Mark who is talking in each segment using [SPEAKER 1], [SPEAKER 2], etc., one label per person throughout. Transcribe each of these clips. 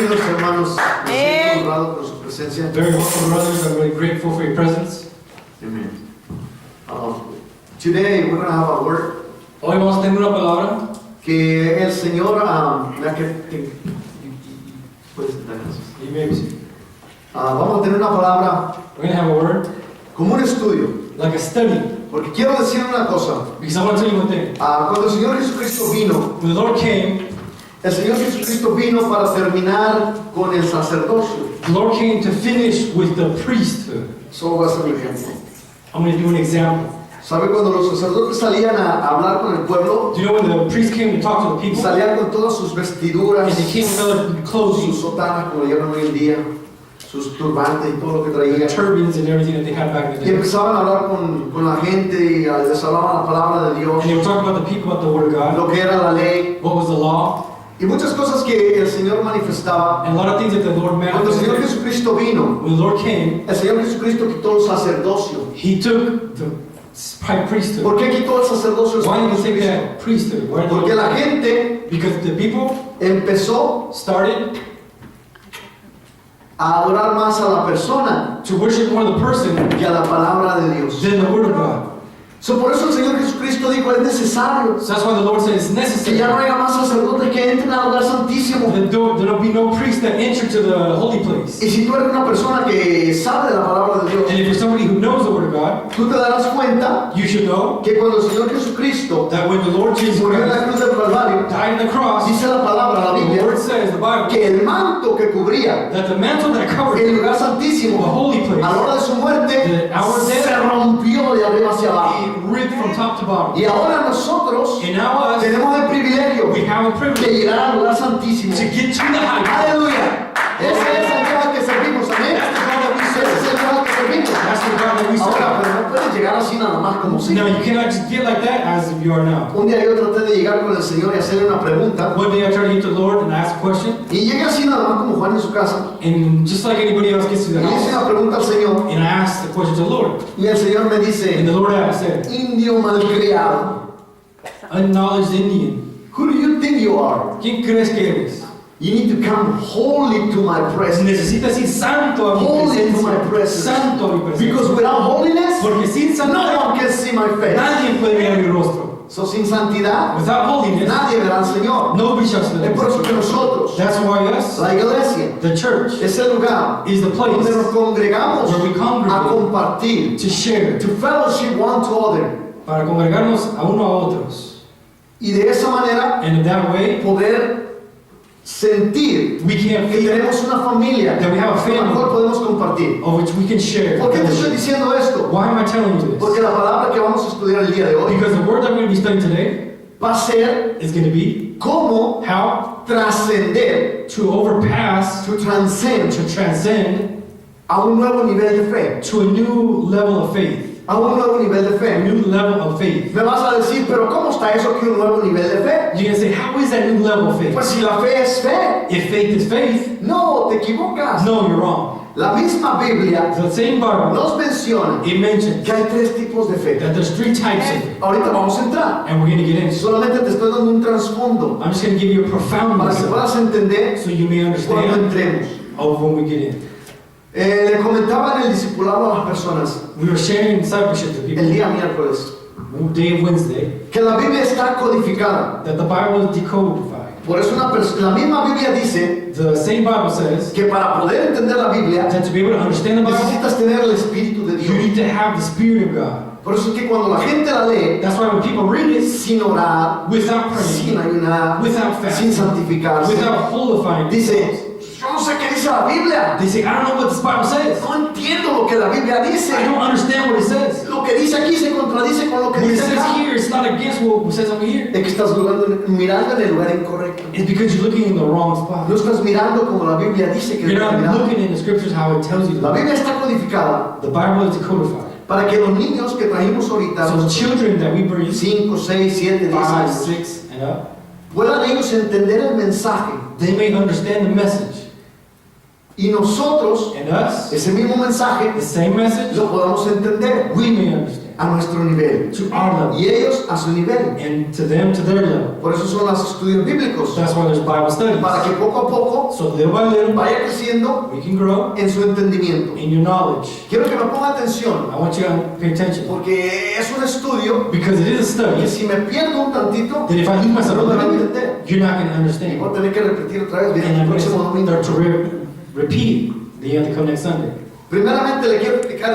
[SPEAKER 1] Bienvenidos, hermanos. Me siento honrado por su presencia.
[SPEAKER 2] Very welcome, brothers. I'm really grateful for your presence.
[SPEAKER 1] Amen. Today we're going to have a word
[SPEAKER 2] Hoy vamos a tener una palabra
[SPEAKER 1] que el Señor puedes dar eso.
[SPEAKER 2] y maybe
[SPEAKER 1] Vamos a tener una palabra
[SPEAKER 2] we're going to have a word
[SPEAKER 1] como un estudio,
[SPEAKER 2] like a study,
[SPEAKER 1] porque quiero decir una cosa.
[SPEAKER 2] because I want to tell you one thing.
[SPEAKER 1] Cuando el Señor Jesucristo vino,
[SPEAKER 2] When the Lord came,
[SPEAKER 1] el Señor Jesucristo vino para terminar con el sacerdocio.
[SPEAKER 2] the Lord came to finish with the priesthood.
[SPEAKER 1] Solo voy a hacer un ejemplo.
[SPEAKER 2] I'm going to do an example.
[SPEAKER 1] ¿Sabe cuando los sacerdotes salían a hablar con el pueblo?
[SPEAKER 2] Do you know when the priest came to talk to the people?
[SPEAKER 1] Salían con todas sus vestiduras,
[SPEAKER 2] And they came with other
[SPEAKER 1] sus
[SPEAKER 2] clothing,
[SPEAKER 1] sotanas, como le llaman hoy en día, sus turbantes y todo lo que traían.
[SPEAKER 2] turbans and everything that they had back in the
[SPEAKER 1] Y
[SPEAKER 2] day.
[SPEAKER 1] empezaban a hablar con la gente y les hablaban la palabra de Dios,
[SPEAKER 2] And they were talking about the people, about the word of God,
[SPEAKER 1] lo que era la ley
[SPEAKER 2] what was the law,
[SPEAKER 1] y muchas cosas que el Señor manifestaba.
[SPEAKER 2] and a lot of things that the Lord
[SPEAKER 1] Cuando el Señor
[SPEAKER 2] manifested.
[SPEAKER 1] Jesucristo vino,
[SPEAKER 2] When the Lord came,
[SPEAKER 1] el Señor Jesucristo quitó el sacerdocio.
[SPEAKER 2] He took the high priesthood.
[SPEAKER 1] ¿Por qué quitó el sacerdocio el
[SPEAKER 2] Why
[SPEAKER 1] Señor
[SPEAKER 2] did He take
[SPEAKER 1] Jesucristo?
[SPEAKER 2] that priesthood? Why did
[SPEAKER 1] Porque
[SPEAKER 2] He-
[SPEAKER 1] la gente
[SPEAKER 2] Because the people
[SPEAKER 1] empezó
[SPEAKER 2] started
[SPEAKER 1] a adorar más a la persona
[SPEAKER 2] to worship more the person
[SPEAKER 1] que a la palabra de Dios.
[SPEAKER 2] than the word of God.
[SPEAKER 1] Por eso el Señor Jesucristo dijo, es necesario
[SPEAKER 2] So that's why the Lord said it's
[SPEAKER 1] que
[SPEAKER 2] necessary
[SPEAKER 1] ya no
[SPEAKER 2] that
[SPEAKER 1] haya más sacerdotes que entren al lugar santísimo.
[SPEAKER 2] there'll be no priest that enter to the holy place.
[SPEAKER 1] Y si tú eres una persona que sabe de la palabra de Dios,
[SPEAKER 2] And if you're somebody who knows the word of God,
[SPEAKER 1] tú te darás cuenta
[SPEAKER 2] you should know
[SPEAKER 1] que cuando el Señor Jesucristo
[SPEAKER 2] that when the Lord Jesus
[SPEAKER 1] murió en la
[SPEAKER 2] Christ
[SPEAKER 1] cruz del Calvario,
[SPEAKER 2] died on the cross,
[SPEAKER 1] dice la palabra, la
[SPEAKER 2] the
[SPEAKER 1] Biblia,
[SPEAKER 2] word says, the Bible,
[SPEAKER 1] que el manto que cubría
[SPEAKER 2] that the mantle that covered
[SPEAKER 1] el
[SPEAKER 2] the
[SPEAKER 1] lugar santísimo
[SPEAKER 2] holy
[SPEAKER 1] a
[SPEAKER 2] place,
[SPEAKER 1] la hora de su muerte
[SPEAKER 2] The hour of death,
[SPEAKER 1] se rompió de arriba hacia abajo.
[SPEAKER 2] it ripped from top to bottom.
[SPEAKER 1] Y ahora nosotros
[SPEAKER 2] And now us,
[SPEAKER 1] tenemos el privilegio
[SPEAKER 2] we have a
[SPEAKER 1] de
[SPEAKER 2] privilege
[SPEAKER 1] llegar al lugar santísimo.
[SPEAKER 2] to get to the high place.
[SPEAKER 1] Aleluya. Ese es el Dios al que servimos, amén. Ese es el Dios al que servimos.
[SPEAKER 2] That's the God that we
[SPEAKER 1] Ahora,
[SPEAKER 2] serve.
[SPEAKER 1] pero no puedes llegar así nada más como si.
[SPEAKER 2] No, you cannot just get like that as you are now.
[SPEAKER 1] Un día yo traté de llegar con el Señor y hacerle una pregunta.
[SPEAKER 2] One day I tried to get to the Lord and ask a question,
[SPEAKER 1] Y llegué así nada más como Juan en su casa.
[SPEAKER 2] and just like anybody else gets to
[SPEAKER 1] Y
[SPEAKER 2] the
[SPEAKER 1] le hice
[SPEAKER 2] house,
[SPEAKER 1] una pregunta al Señor.
[SPEAKER 2] and I asked the question to the Lord,
[SPEAKER 1] Y el Señor me
[SPEAKER 2] and
[SPEAKER 1] dice,
[SPEAKER 2] the Lord said,
[SPEAKER 1] indio malcriado,
[SPEAKER 2] unknowledged Indian,
[SPEAKER 1] who do you think you are?
[SPEAKER 2] ¿quién crees que eres?
[SPEAKER 1] You need to come wholly to my presence.
[SPEAKER 2] Necesitas ir santo a mi
[SPEAKER 1] Holy to my
[SPEAKER 2] presencia,
[SPEAKER 1] presence.
[SPEAKER 2] santo a mi
[SPEAKER 1] Because
[SPEAKER 2] presencia,
[SPEAKER 1] without holiness,
[SPEAKER 2] porque sin
[SPEAKER 1] no
[SPEAKER 2] santidad
[SPEAKER 1] one can see my face.
[SPEAKER 2] nadie puede ver mi rostro.
[SPEAKER 1] So, sin santidad,
[SPEAKER 2] Without holiness,
[SPEAKER 1] nadie verá al Señor.
[SPEAKER 2] nobody shall see
[SPEAKER 1] Es por eso
[SPEAKER 2] the
[SPEAKER 1] que nosotros,
[SPEAKER 2] That's why us,
[SPEAKER 1] la iglesia,
[SPEAKER 2] the church,
[SPEAKER 1] es el lugar
[SPEAKER 2] is the place
[SPEAKER 1] donde nos congregamos
[SPEAKER 2] where we
[SPEAKER 1] a
[SPEAKER 2] congregate
[SPEAKER 1] compartir,
[SPEAKER 2] to share,
[SPEAKER 1] to fellowship one to other.
[SPEAKER 2] para congregarnos a uno a otros.
[SPEAKER 1] Y de esa manera
[SPEAKER 2] And in that way,
[SPEAKER 1] poder sentir
[SPEAKER 2] we can
[SPEAKER 1] que
[SPEAKER 2] feel
[SPEAKER 1] tenemos una familia
[SPEAKER 2] that we have a
[SPEAKER 1] con la cual
[SPEAKER 2] family
[SPEAKER 1] podemos compartir.
[SPEAKER 2] of which we can share.
[SPEAKER 1] ¿Por qué te estoy diciendo esto?
[SPEAKER 2] Why am I telling you this?
[SPEAKER 1] Porque la palabra que vamos a estudiar el día de hoy
[SPEAKER 2] Because the word that I'm going to be studying today
[SPEAKER 1] va a ser
[SPEAKER 2] is going to be
[SPEAKER 1] cómo
[SPEAKER 2] how
[SPEAKER 1] trascender,
[SPEAKER 2] to overpass,
[SPEAKER 1] to transcend
[SPEAKER 2] to transcend
[SPEAKER 1] a un nuevo nivel de fe,
[SPEAKER 2] to a new level of faith.
[SPEAKER 1] a un nuevo nivel de
[SPEAKER 2] A
[SPEAKER 1] fe.
[SPEAKER 2] new level of faith.
[SPEAKER 1] Me vas a decir, pero ¿cómo está eso que un nuevo nivel de fe?
[SPEAKER 2] You're going to say, how is that new level of faith?
[SPEAKER 1] Pues si la fe es fe,
[SPEAKER 2] If faith is faith,
[SPEAKER 1] no, te equivocas.
[SPEAKER 2] no, you're wrong.
[SPEAKER 1] La misma Biblia
[SPEAKER 2] The same Bible,
[SPEAKER 1] nos menciona
[SPEAKER 2] it mentions
[SPEAKER 1] que hay tres tipos de fe.
[SPEAKER 2] that there's three types of faith.
[SPEAKER 1] Ahorita vamos a entrar.
[SPEAKER 2] And we're going to get into it.
[SPEAKER 1] Solamente te estoy dando un trasfondo
[SPEAKER 2] I'm just going to give you a profound
[SPEAKER 1] para que
[SPEAKER 2] lesson
[SPEAKER 1] puedas entender
[SPEAKER 2] so you may
[SPEAKER 1] cuando
[SPEAKER 2] understand
[SPEAKER 1] entremos.
[SPEAKER 2] of when we get in.
[SPEAKER 1] Le comentaba en el discipulado a las personas
[SPEAKER 2] We were sharing discipleship to
[SPEAKER 1] el
[SPEAKER 2] people
[SPEAKER 1] día miércoles
[SPEAKER 2] day of Wednesday
[SPEAKER 1] que la Biblia está codificada.
[SPEAKER 2] that the Bible is decodified.
[SPEAKER 1] Por eso la misma Biblia dice
[SPEAKER 2] The same Bible says
[SPEAKER 1] que para poder entender la Biblia
[SPEAKER 2] that to be able to understand the Bible,
[SPEAKER 1] necesitas tener el Espíritu de
[SPEAKER 2] you
[SPEAKER 1] Dios.
[SPEAKER 2] need to have the Spirit of God.
[SPEAKER 1] Por eso es que cuando la gente la lee
[SPEAKER 2] That's why when people read it
[SPEAKER 1] sin orar,
[SPEAKER 2] without
[SPEAKER 1] sin
[SPEAKER 2] praying,
[SPEAKER 1] ayunar,
[SPEAKER 2] without
[SPEAKER 1] sin
[SPEAKER 2] fasting,
[SPEAKER 1] santificarse,
[SPEAKER 2] without qualifying
[SPEAKER 1] dice,
[SPEAKER 2] themselves,
[SPEAKER 1] yo no sé qué dice la Biblia.
[SPEAKER 2] they say, I don't know what this Bible says.
[SPEAKER 1] No entiendo lo que la Biblia dice.
[SPEAKER 2] I don't understand what it says.
[SPEAKER 1] Lo que dice aquí se contradice con lo que
[SPEAKER 2] What it
[SPEAKER 1] dice
[SPEAKER 2] says
[SPEAKER 1] acá.
[SPEAKER 2] here, it's not against what it says over here.
[SPEAKER 1] Es que estás mirando en el lugar incorrecto.
[SPEAKER 2] It's because you're looking in the wrong spot.
[SPEAKER 1] No estás mirando como la Biblia dice que
[SPEAKER 2] You're
[SPEAKER 1] debes
[SPEAKER 2] not
[SPEAKER 1] mirar.
[SPEAKER 2] looking in the scriptures how it tells you
[SPEAKER 1] La
[SPEAKER 2] to.
[SPEAKER 1] Biblia está codificada
[SPEAKER 2] The Bible is decodified.
[SPEAKER 1] para que los niños que trajimos ahorita,
[SPEAKER 2] So the children that we bring
[SPEAKER 1] 5, 6, 7, 10
[SPEAKER 2] 5,
[SPEAKER 1] años,
[SPEAKER 2] 6, and up,
[SPEAKER 1] puedan ellos entender el mensaje.
[SPEAKER 2] they may understand the message.
[SPEAKER 1] Y nosotros,
[SPEAKER 2] And us,
[SPEAKER 1] ese mismo mensaje,
[SPEAKER 2] the same message,
[SPEAKER 1] lo podamos entender.
[SPEAKER 2] we may understand.
[SPEAKER 1] a nuestro nivel
[SPEAKER 2] to our level,
[SPEAKER 1] y ellos a su nivel.
[SPEAKER 2] and to them to their level.
[SPEAKER 1] Por eso son los estudios bíblicos,
[SPEAKER 2] That's why there's Bible studies.
[SPEAKER 1] para que poco a poco
[SPEAKER 2] So little by little,
[SPEAKER 1] vaya creciendo
[SPEAKER 2] we can grow
[SPEAKER 1] en su entendimiento.
[SPEAKER 2] in your knowledge.
[SPEAKER 1] Quiero que me ponga atención,
[SPEAKER 2] I want you to pay attention,
[SPEAKER 1] porque es un estudio
[SPEAKER 2] because it is a
[SPEAKER 1] que
[SPEAKER 2] study
[SPEAKER 1] si me pierdo un tantito,
[SPEAKER 2] that if I lose myself
[SPEAKER 1] no
[SPEAKER 2] a
[SPEAKER 1] me va a
[SPEAKER 2] little
[SPEAKER 1] entender.
[SPEAKER 2] bit, you're not going to
[SPEAKER 1] Y
[SPEAKER 2] understand.
[SPEAKER 1] voy a tener que repetir otra vez, bien,
[SPEAKER 2] And
[SPEAKER 1] el
[SPEAKER 2] I'm going
[SPEAKER 1] próximo
[SPEAKER 2] to
[SPEAKER 1] domingo.
[SPEAKER 2] start to repeat. Then you have to come next Sunday.
[SPEAKER 1] Primeramente le quiero explicar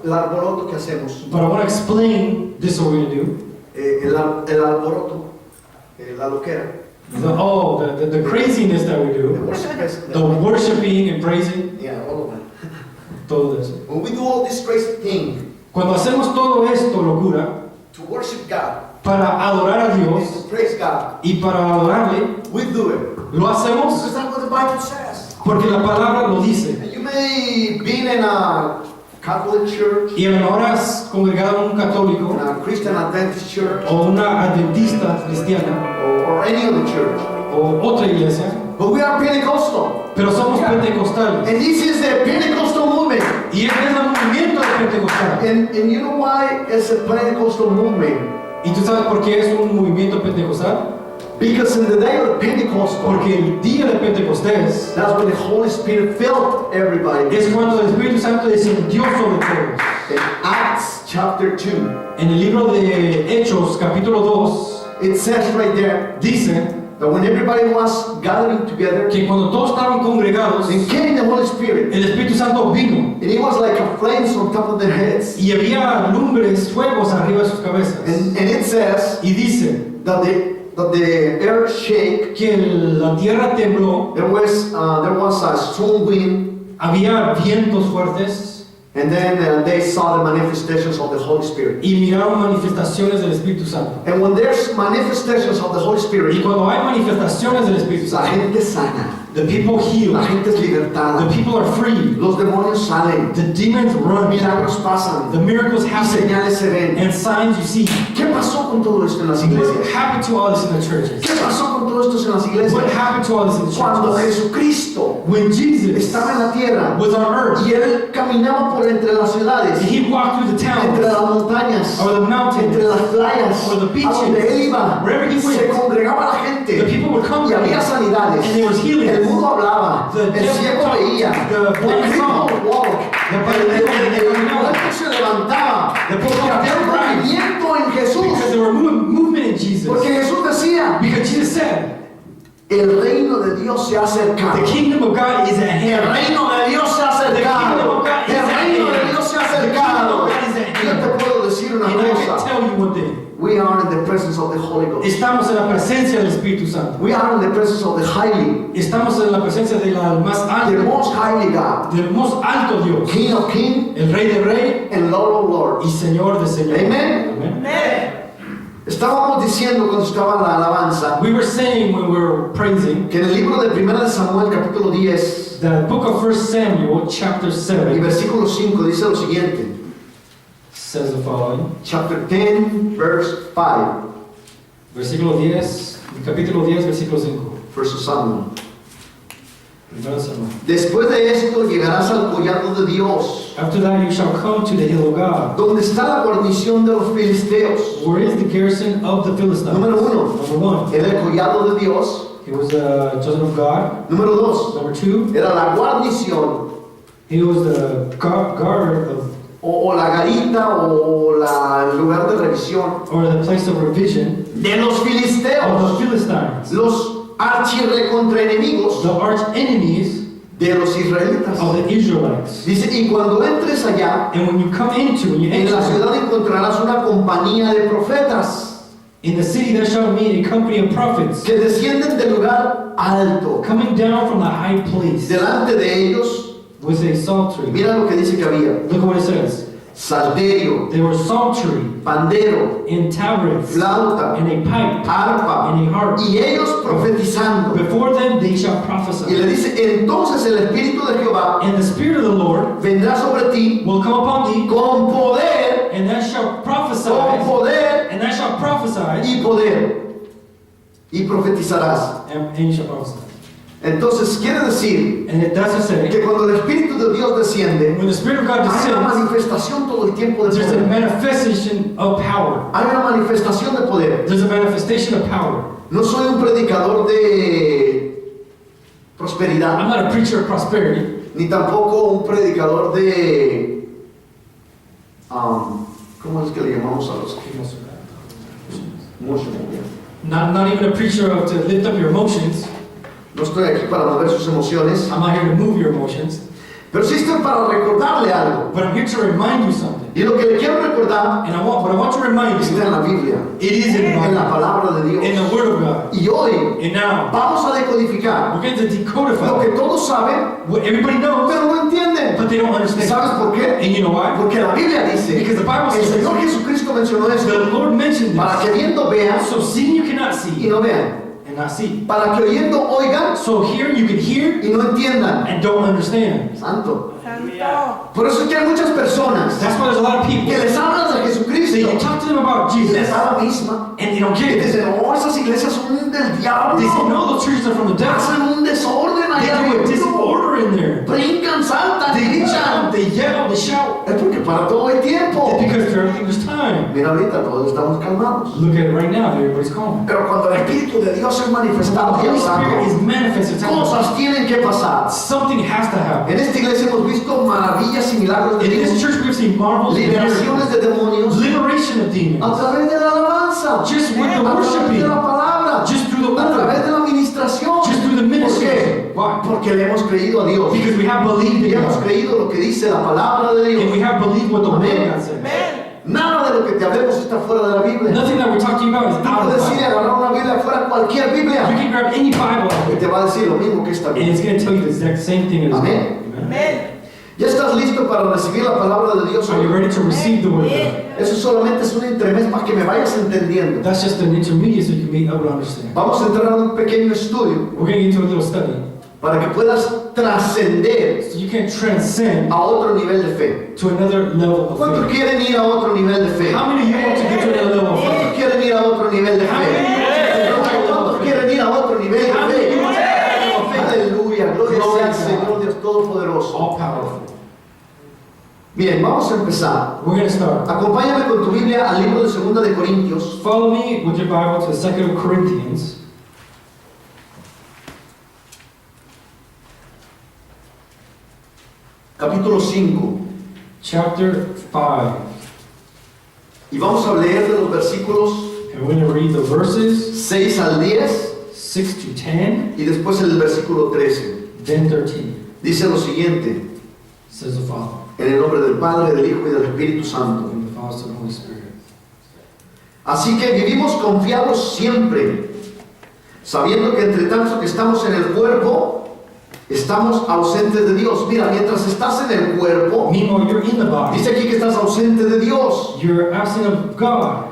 [SPEAKER 1] el alboroto que hacemos.
[SPEAKER 2] But I want to explain this what we're going to do.
[SPEAKER 1] El alboroto, la loquera.
[SPEAKER 2] The craziness that we
[SPEAKER 1] The
[SPEAKER 2] do,
[SPEAKER 1] worship is-
[SPEAKER 2] the worshiping and praising,
[SPEAKER 1] Yeah, all of it.
[SPEAKER 2] todo eso.
[SPEAKER 1] When we do all this crazy thing
[SPEAKER 2] Cuando hacemos todo esto, locura,
[SPEAKER 1] to worship God
[SPEAKER 2] para adorar a
[SPEAKER 1] and
[SPEAKER 2] Dios
[SPEAKER 1] to praise God,
[SPEAKER 2] y para adorarle,
[SPEAKER 1] we do it.
[SPEAKER 2] lo hacemos
[SPEAKER 1] Because that's what the Bible says.
[SPEAKER 2] porque la palabra lo dice.
[SPEAKER 1] And you may be in a Catholic church,
[SPEAKER 2] Y a lo mejor has congregado en un católico
[SPEAKER 1] in a Christian Adventist church,
[SPEAKER 2] o una adventista cristiana
[SPEAKER 1] or any other church.
[SPEAKER 2] o otra iglesia,
[SPEAKER 1] But we are Pentecostal.
[SPEAKER 2] pero somos pentecostales.
[SPEAKER 1] And this is the Pentecostal movement.
[SPEAKER 2] Y este es el movimiento de pentecostal.
[SPEAKER 1] And you know why it's a Pentecostal movement?
[SPEAKER 2] ¿Y tú sabes por qué es un movimiento pentecostal?
[SPEAKER 1] Because in the day of Pentecost,
[SPEAKER 2] Porque el día de Pentecostés
[SPEAKER 1] that's when the Holy Spirit filled everybody.
[SPEAKER 2] es cuando el Espíritu Santo descendió sobre todos.
[SPEAKER 1] In Acts chapter 2,
[SPEAKER 2] En el libro de Hechos, capítulo 2,
[SPEAKER 1] it says right there
[SPEAKER 2] dice
[SPEAKER 1] that when everybody was gathering together,
[SPEAKER 2] que cuando todos estaban congregados,
[SPEAKER 1] then came the Holy Spirit.
[SPEAKER 2] el Espíritu Santo vino
[SPEAKER 1] And it was like a flames on top of their heads.
[SPEAKER 2] y había lumbres, fuegos arriba de sus cabezas.
[SPEAKER 1] And it says
[SPEAKER 2] Y dice
[SPEAKER 1] that the earth shake.
[SPEAKER 2] que la tierra tembló,
[SPEAKER 1] There was a strong wind,
[SPEAKER 2] había vientos fuertes
[SPEAKER 1] and then they saw the manifestations of the Holy Spirit.
[SPEAKER 2] y miraron manifestaciones del Espíritu Santo.
[SPEAKER 1] And when there's manifestations of the Holy
[SPEAKER 2] Y
[SPEAKER 1] Spirit,
[SPEAKER 2] cuando hay manifestaciones del Espíritu
[SPEAKER 1] la
[SPEAKER 2] Santo,
[SPEAKER 1] gente sana,
[SPEAKER 2] the people heal,
[SPEAKER 1] la gente es
[SPEAKER 2] the
[SPEAKER 1] libertada,
[SPEAKER 2] people are free,
[SPEAKER 1] los demonios salen,
[SPEAKER 2] the demons run,
[SPEAKER 1] milagros pasan,
[SPEAKER 2] the miracles
[SPEAKER 1] y
[SPEAKER 2] happen,
[SPEAKER 1] señales se ven.
[SPEAKER 2] and signs you see.
[SPEAKER 1] ¿Qué pasó con todo esto en las
[SPEAKER 2] What
[SPEAKER 1] iglesias?
[SPEAKER 2] happened to all this in the churches?
[SPEAKER 1] ¿Qué pasó con todo esto en las
[SPEAKER 2] What
[SPEAKER 1] iglesias?
[SPEAKER 2] happened to all this in the
[SPEAKER 1] Cuando
[SPEAKER 2] churches?
[SPEAKER 1] Jesucristo
[SPEAKER 2] When Jesus
[SPEAKER 1] estaba en la tierra
[SPEAKER 2] was on earth,
[SPEAKER 1] y él caminaba por entre las ciudades,
[SPEAKER 2] he walked through the
[SPEAKER 1] entre
[SPEAKER 2] towns,
[SPEAKER 1] las montañas,
[SPEAKER 2] or the mountains,
[SPEAKER 1] entre las playas,
[SPEAKER 2] or the
[SPEAKER 1] a donde él
[SPEAKER 2] beaches,
[SPEAKER 1] iba,
[SPEAKER 2] wherever he
[SPEAKER 1] se
[SPEAKER 2] went,
[SPEAKER 1] congregaba la
[SPEAKER 2] the
[SPEAKER 1] gente
[SPEAKER 2] people would come
[SPEAKER 1] y
[SPEAKER 2] to
[SPEAKER 1] había
[SPEAKER 2] him,
[SPEAKER 1] sanidades.
[SPEAKER 2] and there was
[SPEAKER 1] El
[SPEAKER 2] healing.
[SPEAKER 1] mudo hablaba,
[SPEAKER 2] The
[SPEAKER 1] el
[SPEAKER 2] deaf
[SPEAKER 1] ciego
[SPEAKER 2] talked,
[SPEAKER 1] veía,
[SPEAKER 2] the
[SPEAKER 1] el
[SPEAKER 2] blind saw,
[SPEAKER 1] crippled walk, el muerto se levantaba,
[SPEAKER 2] the
[SPEAKER 1] porque
[SPEAKER 2] people
[SPEAKER 1] había un
[SPEAKER 2] rise,
[SPEAKER 1] movimiento en Jesús,
[SPEAKER 2] because there were movement in Jesus.
[SPEAKER 1] porque Jesús decía,
[SPEAKER 2] Because Jesus said,
[SPEAKER 1] el reino de Dios se ha acercado.
[SPEAKER 2] the kingdom of God is at
[SPEAKER 1] El
[SPEAKER 2] hand.
[SPEAKER 1] reino de Dios se ha acercado. El reino de Dios se ha acercado. Yo te puedo decir una
[SPEAKER 2] And I can
[SPEAKER 1] cosa.
[SPEAKER 2] tell you one thing.
[SPEAKER 1] We are in the presence of the Holy Ghost.
[SPEAKER 2] Estamos en la presencia del Espíritu Santo.
[SPEAKER 1] We are in the presence of the highly,
[SPEAKER 2] Estamos en la presencia del más
[SPEAKER 1] the
[SPEAKER 2] alto,
[SPEAKER 1] most highly God,
[SPEAKER 2] del más alto Dios,
[SPEAKER 1] King of kings
[SPEAKER 2] el Rey de Rey
[SPEAKER 1] and Lord of lords.
[SPEAKER 2] y Señor de Señor.
[SPEAKER 1] Amen.
[SPEAKER 2] Amen.
[SPEAKER 1] Estábamos diciendo cuando estaba la alabanza
[SPEAKER 2] We were saying when we were praising
[SPEAKER 1] que en el libro de 1 de Samuel capítulo 10
[SPEAKER 2] the book of 1 Samuel chapter
[SPEAKER 1] y
[SPEAKER 2] 7
[SPEAKER 1] versículo 5 dice lo siguiente.
[SPEAKER 2] says the following.
[SPEAKER 1] Chapter 10 verse 5.
[SPEAKER 2] Versículo 10, capítulo 10, versículo 5.
[SPEAKER 1] 1 Samuel.
[SPEAKER 2] Primero Samuel.
[SPEAKER 1] Después de esto llegarás al collado de Dios,
[SPEAKER 2] After that you shall come to the hill of God,
[SPEAKER 1] donde está la guarnición de los filisteos.
[SPEAKER 2] where is the garrison of the Philistines.
[SPEAKER 1] Número 1,
[SPEAKER 2] Number 1,
[SPEAKER 1] era el collado de Dios.
[SPEAKER 2] he was the chosen of God.
[SPEAKER 1] Número 2,
[SPEAKER 2] Number 2,
[SPEAKER 1] era la guarnición
[SPEAKER 2] he was the guard of,
[SPEAKER 1] o la garita o el lugar de revisión
[SPEAKER 2] or the place of revision
[SPEAKER 1] de los
[SPEAKER 2] of the
[SPEAKER 1] filisteos,
[SPEAKER 2] Philistines,
[SPEAKER 1] los archirrecontraenemigos
[SPEAKER 2] the arch enemies
[SPEAKER 1] de los israelitas.
[SPEAKER 2] of the Israelites.
[SPEAKER 1] Dice, y cuando entres allá,
[SPEAKER 2] And when you come into, when you
[SPEAKER 1] en la
[SPEAKER 2] enter,
[SPEAKER 1] ciudad encontrarás una compañía de profetas
[SPEAKER 2] in the city there shall meet a company of prophets
[SPEAKER 1] que descienden del lugar alto.
[SPEAKER 2] coming down from the high place
[SPEAKER 1] Delante de ellos,
[SPEAKER 2] with a psaltery.
[SPEAKER 1] mira lo que dice que había:
[SPEAKER 2] Look at what it says.
[SPEAKER 1] salterio,
[SPEAKER 2] There were psaltery
[SPEAKER 1] pandero,
[SPEAKER 2] and tabrets
[SPEAKER 1] flauta,
[SPEAKER 2] and a pipe
[SPEAKER 1] arpa,
[SPEAKER 2] and a harp.
[SPEAKER 1] y ellos profetizando.
[SPEAKER 2] Before them they shall
[SPEAKER 1] Y
[SPEAKER 2] prophesy.
[SPEAKER 1] le dice, entonces el Espíritu de Jehová
[SPEAKER 2] And the Spirit of the Lord
[SPEAKER 1] vendrá sobre ti
[SPEAKER 2] will come upon thee,
[SPEAKER 1] con poder,
[SPEAKER 2] and thou shalt prophesy,
[SPEAKER 1] con poder
[SPEAKER 2] and thou shalt prophesy,
[SPEAKER 1] y poder, y profetizarás.
[SPEAKER 2] and you shall prophesy.
[SPEAKER 1] Entonces quiere decir
[SPEAKER 2] And it does say,
[SPEAKER 1] que cuando el Espíritu de Dios desciende,
[SPEAKER 2] when the Spirit of God
[SPEAKER 1] hay una
[SPEAKER 2] descends,
[SPEAKER 1] manifestación todo el tiempo de
[SPEAKER 2] there's a
[SPEAKER 1] poder.
[SPEAKER 2] manifestation of power.
[SPEAKER 1] Hay una manifestación de poder.
[SPEAKER 2] There's a manifestation of power.
[SPEAKER 1] No soy un predicador de prosperidad,
[SPEAKER 2] I'm not a preacher of prosperity.
[SPEAKER 1] ni tampoco un predicador de... ¿cómo es que le llamamos a los emotions?
[SPEAKER 2] Not even a preacher of to lift up your emotions.
[SPEAKER 1] No estoy aquí para mover sus emociones,
[SPEAKER 2] I'm not here to move your emotions.
[SPEAKER 1] pero sí estoy para recordarle algo.
[SPEAKER 2] But I'm here to remind you something.
[SPEAKER 1] Y lo que le quiero recordar
[SPEAKER 2] And what I want to remind
[SPEAKER 1] está
[SPEAKER 2] you,
[SPEAKER 1] en la Biblia,
[SPEAKER 2] it is in the
[SPEAKER 1] en la
[SPEAKER 2] Bible,
[SPEAKER 1] palabra de
[SPEAKER 2] in
[SPEAKER 1] Dios.
[SPEAKER 2] the Word of God.
[SPEAKER 1] Y hoy
[SPEAKER 2] And now,
[SPEAKER 1] vamos a decodificar
[SPEAKER 2] we're going to
[SPEAKER 1] lo
[SPEAKER 2] decodify
[SPEAKER 1] que todos saben,
[SPEAKER 2] what everybody knows,
[SPEAKER 1] pero no entienden.
[SPEAKER 2] but they don't understand.
[SPEAKER 1] ¿Sabes por qué?
[SPEAKER 2] And you know why?
[SPEAKER 1] Porque la Biblia dice,
[SPEAKER 2] Because the Bible
[SPEAKER 1] el
[SPEAKER 2] says,
[SPEAKER 1] Señor Jesucristo mencionó
[SPEAKER 2] the
[SPEAKER 1] esto,
[SPEAKER 2] Lord mentioned
[SPEAKER 1] para
[SPEAKER 2] this.
[SPEAKER 1] que viendo vean
[SPEAKER 2] So seeing you cannot
[SPEAKER 1] y
[SPEAKER 2] see,
[SPEAKER 1] no vean,
[SPEAKER 2] and not see.
[SPEAKER 1] para que oyendo oigan
[SPEAKER 2] So hearing you can hear,
[SPEAKER 1] y no entiendan.
[SPEAKER 2] and don't understand.
[SPEAKER 1] Santo. Por eso es que hay muchas personas
[SPEAKER 2] That's why there's a lot of
[SPEAKER 1] que
[SPEAKER 2] people,
[SPEAKER 1] les hablas de
[SPEAKER 2] that
[SPEAKER 1] Jesucristo
[SPEAKER 2] you talk to them about
[SPEAKER 1] y les
[SPEAKER 2] Jesus,
[SPEAKER 1] da la misma.
[SPEAKER 2] and they don't
[SPEAKER 1] Y
[SPEAKER 2] get it.
[SPEAKER 1] dicen, no, esas iglesias son del
[SPEAKER 2] They say,
[SPEAKER 1] diablo.
[SPEAKER 2] no, those churches are from the devil.
[SPEAKER 1] Hacen un desorden
[SPEAKER 2] They
[SPEAKER 1] allá
[SPEAKER 2] do a
[SPEAKER 1] adentro.
[SPEAKER 2] disorder in there.
[SPEAKER 1] Brincan, saltan,
[SPEAKER 2] They
[SPEAKER 1] gritan.
[SPEAKER 2] jump, they yell, they shout.
[SPEAKER 1] Es porque para todo hay tiempo.
[SPEAKER 2] It's because for everything there's time.
[SPEAKER 1] Mira, ahorita todos estamos calmados.
[SPEAKER 2] Look at it right now, everybody's calm.
[SPEAKER 1] Pero cuando el Espíritu de Dios es
[SPEAKER 2] The
[SPEAKER 1] manifestado y
[SPEAKER 2] Holy Spirit is
[SPEAKER 1] hablando,
[SPEAKER 2] manifested.
[SPEAKER 1] cosas tienen que pasar.
[SPEAKER 2] Something has to happen.
[SPEAKER 1] En esta iglesia hemos visto maravillas y milagros de
[SPEAKER 2] In this
[SPEAKER 1] Dios,
[SPEAKER 2] church we've seen marvels and
[SPEAKER 1] liberaciones
[SPEAKER 2] miracles,
[SPEAKER 1] de demonios
[SPEAKER 2] liberation of
[SPEAKER 1] a
[SPEAKER 2] demons,
[SPEAKER 1] través de la alabanza,
[SPEAKER 2] just with the
[SPEAKER 1] a través
[SPEAKER 2] worshiping,
[SPEAKER 1] de la palabra,
[SPEAKER 2] just through the
[SPEAKER 1] a través
[SPEAKER 2] word,
[SPEAKER 1] de la administración.
[SPEAKER 2] just through the
[SPEAKER 1] ¿Por
[SPEAKER 2] ministry.
[SPEAKER 1] qué?
[SPEAKER 2] Why?
[SPEAKER 1] Porque le hemos creído a Dios
[SPEAKER 2] Because we have believed
[SPEAKER 1] y
[SPEAKER 2] in
[SPEAKER 1] hemos
[SPEAKER 2] God.
[SPEAKER 1] creído lo que dice la palabra de
[SPEAKER 2] And
[SPEAKER 1] Dios.
[SPEAKER 2] we have believed what the word
[SPEAKER 1] Amén.
[SPEAKER 2] of God says.
[SPEAKER 1] Nada de lo que te hablemos está fuera de la Biblia.
[SPEAKER 2] Nothing that we're talking about is
[SPEAKER 1] Tú
[SPEAKER 2] out of the
[SPEAKER 1] puedes ir a
[SPEAKER 2] Bible.
[SPEAKER 1] agarrar una Biblia fuera, cualquier
[SPEAKER 2] You
[SPEAKER 1] Biblia,
[SPEAKER 2] can grab any Bible
[SPEAKER 1] y te va a decir lo mismo que esta
[SPEAKER 2] and
[SPEAKER 1] Biblia.
[SPEAKER 2] it's going to tell you the exact same thing as
[SPEAKER 1] Amén.
[SPEAKER 2] well. Amen.
[SPEAKER 1] ¿Ya estás listo para recibir la palabra de Dios
[SPEAKER 2] Are you
[SPEAKER 1] hoy?
[SPEAKER 2] ready to receive the word of God?
[SPEAKER 1] Eso solamente es un entremés para que me vayas entendiendo.
[SPEAKER 2] That's just an intermediate so you can be able to understand.
[SPEAKER 1] Vamos a entrar a un pequeño estudio
[SPEAKER 2] We're going to get into a little study
[SPEAKER 1] para que puedas trascender
[SPEAKER 2] so you can transcend
[SPEAKER 1] a otro nivel de fe.
[SPEAKER 2] to another level of
[SPEAKER 1] ¿Cuántos
[SPEAKER 2] faith.
[SPEAKER 1] quieren ir a otro nivel de fe?
[SPEAKER 2] How many of you want to get to another level of faith?
[SPEAKER 1] ¿Cuántos quieren ir a otro nivel de fe? ¿Cuántos quieren ir a otro nivel de
[SPEAKER 2] How many of you want to
[SPEAKER 1] fe?
[SPEAKER 2] get to another level of faith?
[SPEAKER 1] Aleluya, gloria sea al Señor Dios Todopoderoso.
[SPEAKER 2] All powerful.
[SPEAKER 1] Bien, vamos a empezar.
[SPEAKER 2] We're going to start.
[SPEAKER 1] Acompáñame con tu Biblia al libro de 2 de Corintios,
[SPEAKER 2] Follow me with your Bible to 2 Corinthians
[SPEAKER 1] capítulo 5.
[SPEAKER 2] chapter 5.
[SPEAKER 1] Y vamos a leer de los versículos
[SPEAKER 2] And we're going to read the verses
[SPEAKER 1] 6 al 10
[SPEAKER 2] 6 to 10,
[SPEAKER 1] y después el versículo 13.
[SPEAKER 2] then 13.
[SPEAKER 1] Dice lo siguiente,
[SPEAKER 2] Says the Father,
[SPEAKER 1] en el nombre del Padre, del Hijo y del Espíritu Santo.
[SPEAKER 2] and the Father, and the Holy Spirit.
[SPEAKER 1] Así que vivimos confiados siempre, sabiendo que entre tanto que estamos en el cuerpo, estamos ausentes de Dios. Mira, mientras estás en el cuerpo,
[SPEAKER 2] Meanwhile, you're in the body.
[SPEAKER 1] dice aquí que estás ausente de Dios,
[SPEAKER 2] You're absent of God.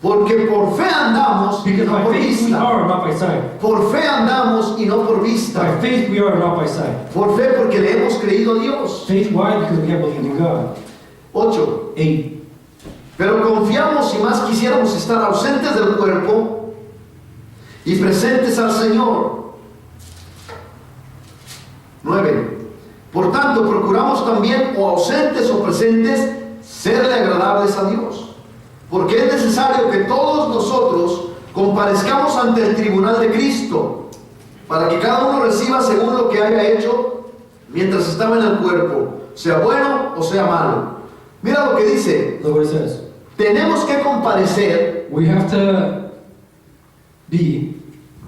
[SPEAKER 1] porque por fe andamos y
[SPEAKER 2] Because
[SPEAKER 1] no
[SPEAKER 2] by
[SPEAKER 1] por
[SPEAKER 2] faith we
[SPEAKER 1] vista.
[SPEAKER 2] are, not by sight.
[SPEAKER 1] Por fe andamos y no por vista.
[SPEAKER 2] By faith we are, not by sight.
[SPEAKER 1] Por fe porque le hemos creído a Dios.
[SPEAKER 2] Faith, why? Because we have believed in God.
[SPEAKER 1] 8.
[SPEAKER 2] 8.
[SPEAKER 1] Pero confiamos y más quisiéramos estar ausentes del cuerpo y presentes al Señor. 9. Por tanto, procuramos también, o ausentes o presentes, serle agradables a Dios. Porque es necesario que todos nosotros comparezcamos ante el tribunal de Cristo, para que cada uno reciba según lo que haya hecho mientras estaba en el cuerpo, sea bueno o sea malo. Mira lo que dice.
[SPEAKER 2] Look what it says.
[SPEAKER 1] Tenemos que comparecer
[SPEAKER 2] We have to be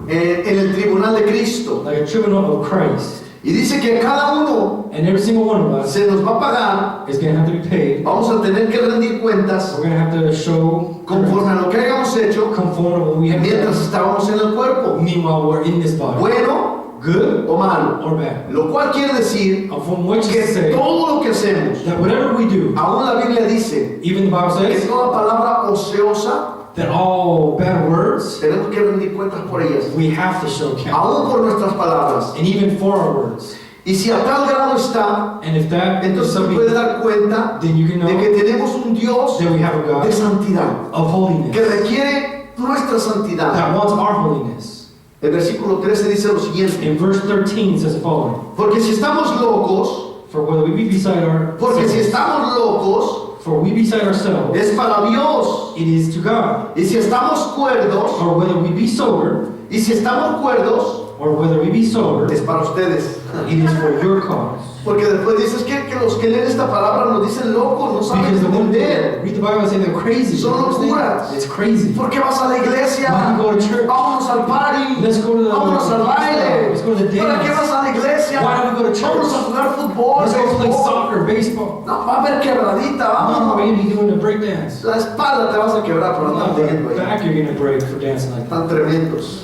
[SPEAKER 1] en el tribunal de Cristo.
[SPEAKER 2] like a tribunal of Christ.
[SPEAKER 1] Y dice que cada uno
[SPEAKER 2] And every single one of us
[SPEAKER 1] se nos va a pagar.
[SPEAKER 2] is going to have to be paid.
[SPEAKER 1] Vamos a tener que rendir cuentas
[SPEAKER 2] We're going to have to show
[SPEAKER 1] conforme a lo que hayamos hecho
[SPEAKER 2] conform to what we have
[SPEAKER 1] mientras
[SPEAKER 2] done.
[SPEAKER 1] estábamos en el cuerpo,
[SPEAKER 2] Meanwhile, we're in this body.
[SPEAKER 1] bueno
[SPEAKER 2] Good
[SPEAKER 1] o malo.
[SPEAKER 2] or bad.
[SPEAKER 1] Lo cual quiere decir
[SPEAKER 2] And from which
[SPEAKER 1] que
[SPEAKER 2] to say
[SPEAKER 1] todo lo que hacemos,
[SPEAKER 2] that whatever we do,
[SPEAKER 1] aún la Biblia dice
[SPEAKER 2] even the Bible
[SPEAKER 1] que
[SPEAKER 2] says
[SPEAKER 1] toda palabra ociosa
[SPEAKER 2] that all bad words,
[SPEAKER 1] tenemos que rendir cuentas por ellas,
[SPEAKER 2] we have to show count.
[SPEAKER 1] aún por nuestras palabras.
[SPEAKER 2] And even for our words.
[SPEAKER 1] Y si a tal grado está,
[SPEAKER 2] And if that is
[SPEAKER 1] entonces te
[SPEAKER 2] something,
[SPEAKER 1] puedes dar cuenta
[SPEAKER 2] then you can
[SPEAKER 1] de
[SPEAKER 2] know
[SPEAKER 1] que tenemos un Dios
[SPEAKER 2] that we have a
[SPEAKER 1] de
[SPEAKER 2] God
[SPEAKER 1] santidad
[SPEAKER 2] of
[SPEAKER 1] que
[SPEAKER 2] holiness
[SPEAKER 1] requiere nuestra santidad.
[SPEAKER 2] that wants our holiness.
[SPEAKER 1] El versículo 13 dice lo siguiente.
[SPEAKER 2] In verse 13 it says the following.
[SPEAKER 1] Porque si estamos locos,
[SPEAKER 2] For whether we be beside
[SPEAKER 1] porque si
[SPEAKER 2] ourselves,
[SPEAKER 1] estamos locos,
[SPEAKER 2] for we beside ourselves,
[SPEAKER 1] es para Dios.
[SPEAKER 2] it is to God.
[SPEAKER 1] Y si estamos cuerdos,
[SPEAKER 2] Or whether we be sober,
[SPEAKER 1] y si estamos cuerdos,
[SPEAKER 2] or whether we be sober,
[SPEAKER 1] es para ustedes.
[SPEAKER 2] it is for your cause.
[SPEAKER 1] Porque después dices que los que leen esta palabra nos dicen locos, no saben
[SPEAKER 2] Because the one
[SPEAKER 1] entender.
[SPEAKER 2] that read the Bible and say they're crazy.
[SPEAKER 1] Son locuras.
[SPEAKER 2] It's crazy.
[SPEAKER 1] ¿Por qué vas a la iglesia?
[SPEAKER 2] Why do you go to church?
[SPEAKER 1] Vámonos al party.
[SPEAKER 2] Let's go to the
[SPEAKER 1] Vámonos al baile.
[SPEAKER 2] Let's go to the
[SPEAKER 1] ¿Para qué
[SPEAKER 2] dance.
[SPEAKER 1] vas a la iglesia?
[SPEAKER 2] Why do we go to church?
[SPEAKER 1] Vámonos a jugar fútbol,
[SPEAKER 2] Let's go play
[SPEAKER 1] béisbol.
[SPEAKER 2] soccer, baseball.
[SPEAKER 1] No, va a haber quebradita,
[SPEAKER 2] Oh,
[SPEAKER 1] vámonos.
[SPEAKER 2] maybe doing a break dance.
[SPEAKER 1] La espalda te vas a quebrar por andar leyendo ahí.
[SPEAKER 2] Back you're gonna break for dancing like that.
[SPEAKER 1] Están tremendos.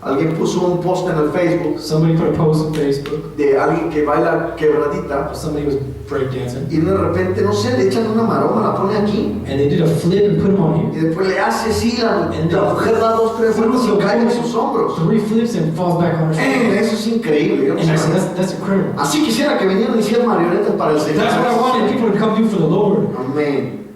[SPEAKER 1] Alguien puso un post en el Facebook
[SPEAKER 2] Somebody put a post on Facebook.
[SPEAKER 1] de alguien que baila quebradita
[SPEAKER 2] Somebody was break dancing,
[SPEAKER 1] y de repente, no sé, le echan una maroma, la pone aquí
[SPEAKER 2] and they did a flip and put them on
[SPEAKER 1] y
[SPEAKER 2] here.
[SPEAKER 1] después le hace así, la mujer da 2, 3 vueltas y cae en sus hombros.
[SPEAKER 2] 3 flips and falls back on her shoulder.
[SPEAKER 1] Eso es increíble. Yo no
[SPEAKER 2] And I
[SPEAKER 1] sé.
[SPEAKER 2] said, that's incredible.
[SPEAKER 1] Así quisiera que vinieran y hicieran marionetas para el Señor.
[SPEAKER 2] That's what I wanted people to come do for the Lord.
[SPEAKER 1] Amén.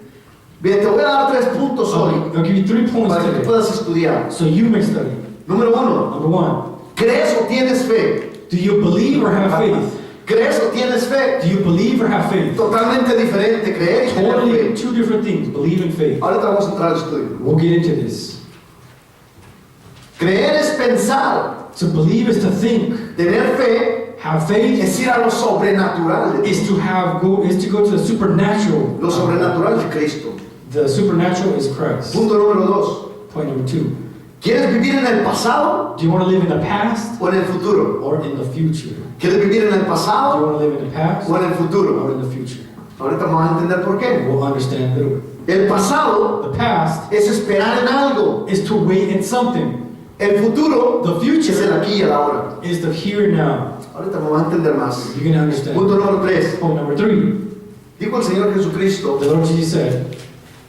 [SPEAKER 1] Bien, te voy a dar 3 puntos hoy
[SPEAKER 2] I'll give you 3 points
[SPEAKER 1] para que tú
[SPEAKER 2] today,
[SPEAKER 1] puedas estudiar.
[SPEAKER 2] so you may study.
[SPEAKER 1] Número 1,
[SPEAKER 2] Number 1,
[SPEAKER 1] ¿crees o tienes fe?
[SPEAKER 2] do you believe or have faith?
[SPEAKER 1] ¿Crees o tienes fe?
[SPEAKER 2] Do you believe or have faith?
[SPEAKER 1] Totalmente diferente, creer y tener
[SPEAKER 2] Totally
[SPEAKER 1] fe.
[SPEAKER 2] 2 different things, believe and faith.
[SPEAKER 1] Ahorita vamos a entrar al estudio.
[SPEAKER 2] We'll get into this.
[SPEAKER 1] Creer es pensar,
[SPEAKER 2] To believe is to think.
[SPEAKER 1] tener fe
[SPEAKER 2] Have faith
[SPEAKER 1] es ir a lo sobrenatural,
[SPEAKER 2] is to go to the supernatural.
[SPEAKER 1] lo sobrenatural de Cristo.
[SPEAKER 2] The supernatural is Christ.
[SPEAKER 1] Punto número 2.
[SPEAKER 2] Point number 2.
[SPEAKER 1] ¿Quieres vivir en el pasado
[SPEAKER 2] Do you want to live in the past
[SPEAKER 1] o en el futuro?
[SPEAKER 2] or in the future?
[SPEAKER 1] ¿Quieres vivir en el
[SPEAKER 2] Do you
[SPEAKER 1] pasado
[SPEAKER 2] want to live in the past
[SPEAKER 1] o en el
[SPEAKER 2] or
[SPEAKER 1] futuro?
[SPEAKER 2] in the future?
[SPEAKER 1] Ahorita vamos a entender por qué.
[SPEAKER 2] We'll understand that.
[SPEAKER 1] El pasado
[SPEAKER 2] The past
[SPEAKER 1] es esperar en algo.
[SPEAKER 2] is to wait in something.
[SPEAKER 1] El futuro
[SPEAKER 2] The
[SPEAKER 1] es el
[SPEAKER 2] future
[SPEAKER 1] aquí y el ahora.
[SPEAKER 2] is the here and now.
[SPEAKER 1] Ahorita vamos a entender más.
[SPEAKER 2] You're going to understand.
[SPEAKER 1] Punto número 3.
[SPEAKER 2] Point number 3.
[SPEAKER 1] Dijo el Señor Jesucristo,
[SPEAKER 2] The Lord Jesus said,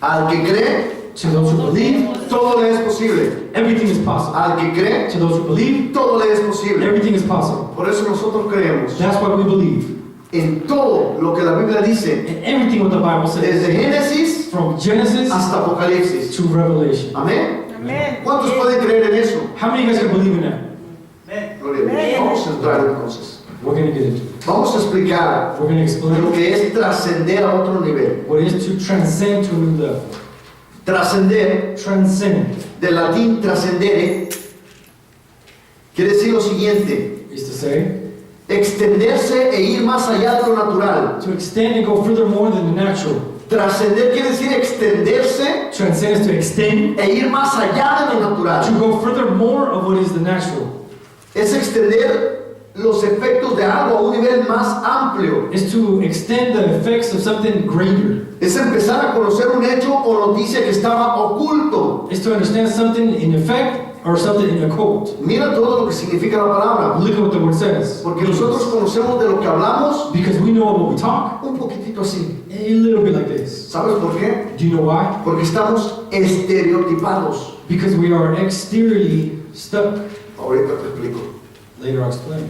[SPEAKER 1] al que cree,
[SPEAKER 2] to those who believe,
[SPEAKER 1] todo le es posible.
[SPEAKER 2] everything is possible.
[SPEAKER 1] Al que cree,
[SPEAKER 2] To those who believe,
[SPEAKER 1] todo le es posible.
[SPEAKER 2] everything is possible.
[SPEAKER 1] Por eso nosotros creemos
[SPEAKER 2] That's what we believe.
[SPEAKER 1] en todo lo que la Biblia dice,
[SPEAKER 2] And everything what the Bible says,
[SPEAKER 1] desde Génesis
[SPEAKER 2] from Genesis
[SPEAKER 1] hasta Apocalipsis.
[SPEAKER 2] to Revelation.
[SPEAKER 1] Amén.
[SPEAKER 3] Amén.
[SPEAKER 1] ¿Cuántos pueden creer en eso?
[SPEAKER 2] How many of you guys can believe in that?
[SPEAKER 1] Gloria a Dios. Vamos a entrar entonces.
[SPEAKER 2] We're going to get into it.
[SPEAKER 1] Vamos a explicar
[SPEAKER 2] We're going to
[SPEAKER 1] lo
[SPEAKER 2] explain
[SPEAKER 1] que es trascender a otro nivel.
[SPEAKER 2] what it is to transcend to a new level.
[SPEAKER 1] Trascender,
[SPEAKER 2] Transcend
[SPEAKER 1] del latín trascendere, quiere decir lo siguiente:
[SPEAKER 2] is to say,
[SPEAKER 1] extenderse e ir más allá de lo natural.
[SPEAKER 2] to extend and go further more than the natural.
[SPEAKER 1] Trascender quiere decir extenderse
[SPEAKER 2] Transcend is to extend,
[SPEAKER 1] e ir más allá de lo
[SPEAKER 2] to
[SPEAKER 1] natural.
[SPEAKER 2] go further more of what is the natural.
[SPEAKER 1] Es extender los efectos de algo a un nivel más amplio.
[SPEAKER 2] Is to extend the effects of something greater.
[SPEAKER 1] Es empezar a conocer un hecho o noticia que estaba oculto.
[SPEAKER 2] Is to understand something in effect or something in occult.
[SPEAKER 1] Mira todo lo que significa la palabra.
[SPEAKER 2] Look at what the word says.
[SPEAKER 1] Porque nosotros conocemos de lo que hablamos
[SPEAKER 2] Because we know what we talk,
[SPEAKER 1] un poquitito así.
[SPEAKER 2] a little bit like this.
[SPEAKER 1] ¿Sabes por qué?
[SPEAKER 2] Do you know why?
[SPEAKER 1] Porque estamos estereotipados.
[SPEAKER 2] Because we are exteriorly stuck.
[SPEAKER 1] Ahorita te explico.
[SPEAKER 2] Later I'll explain.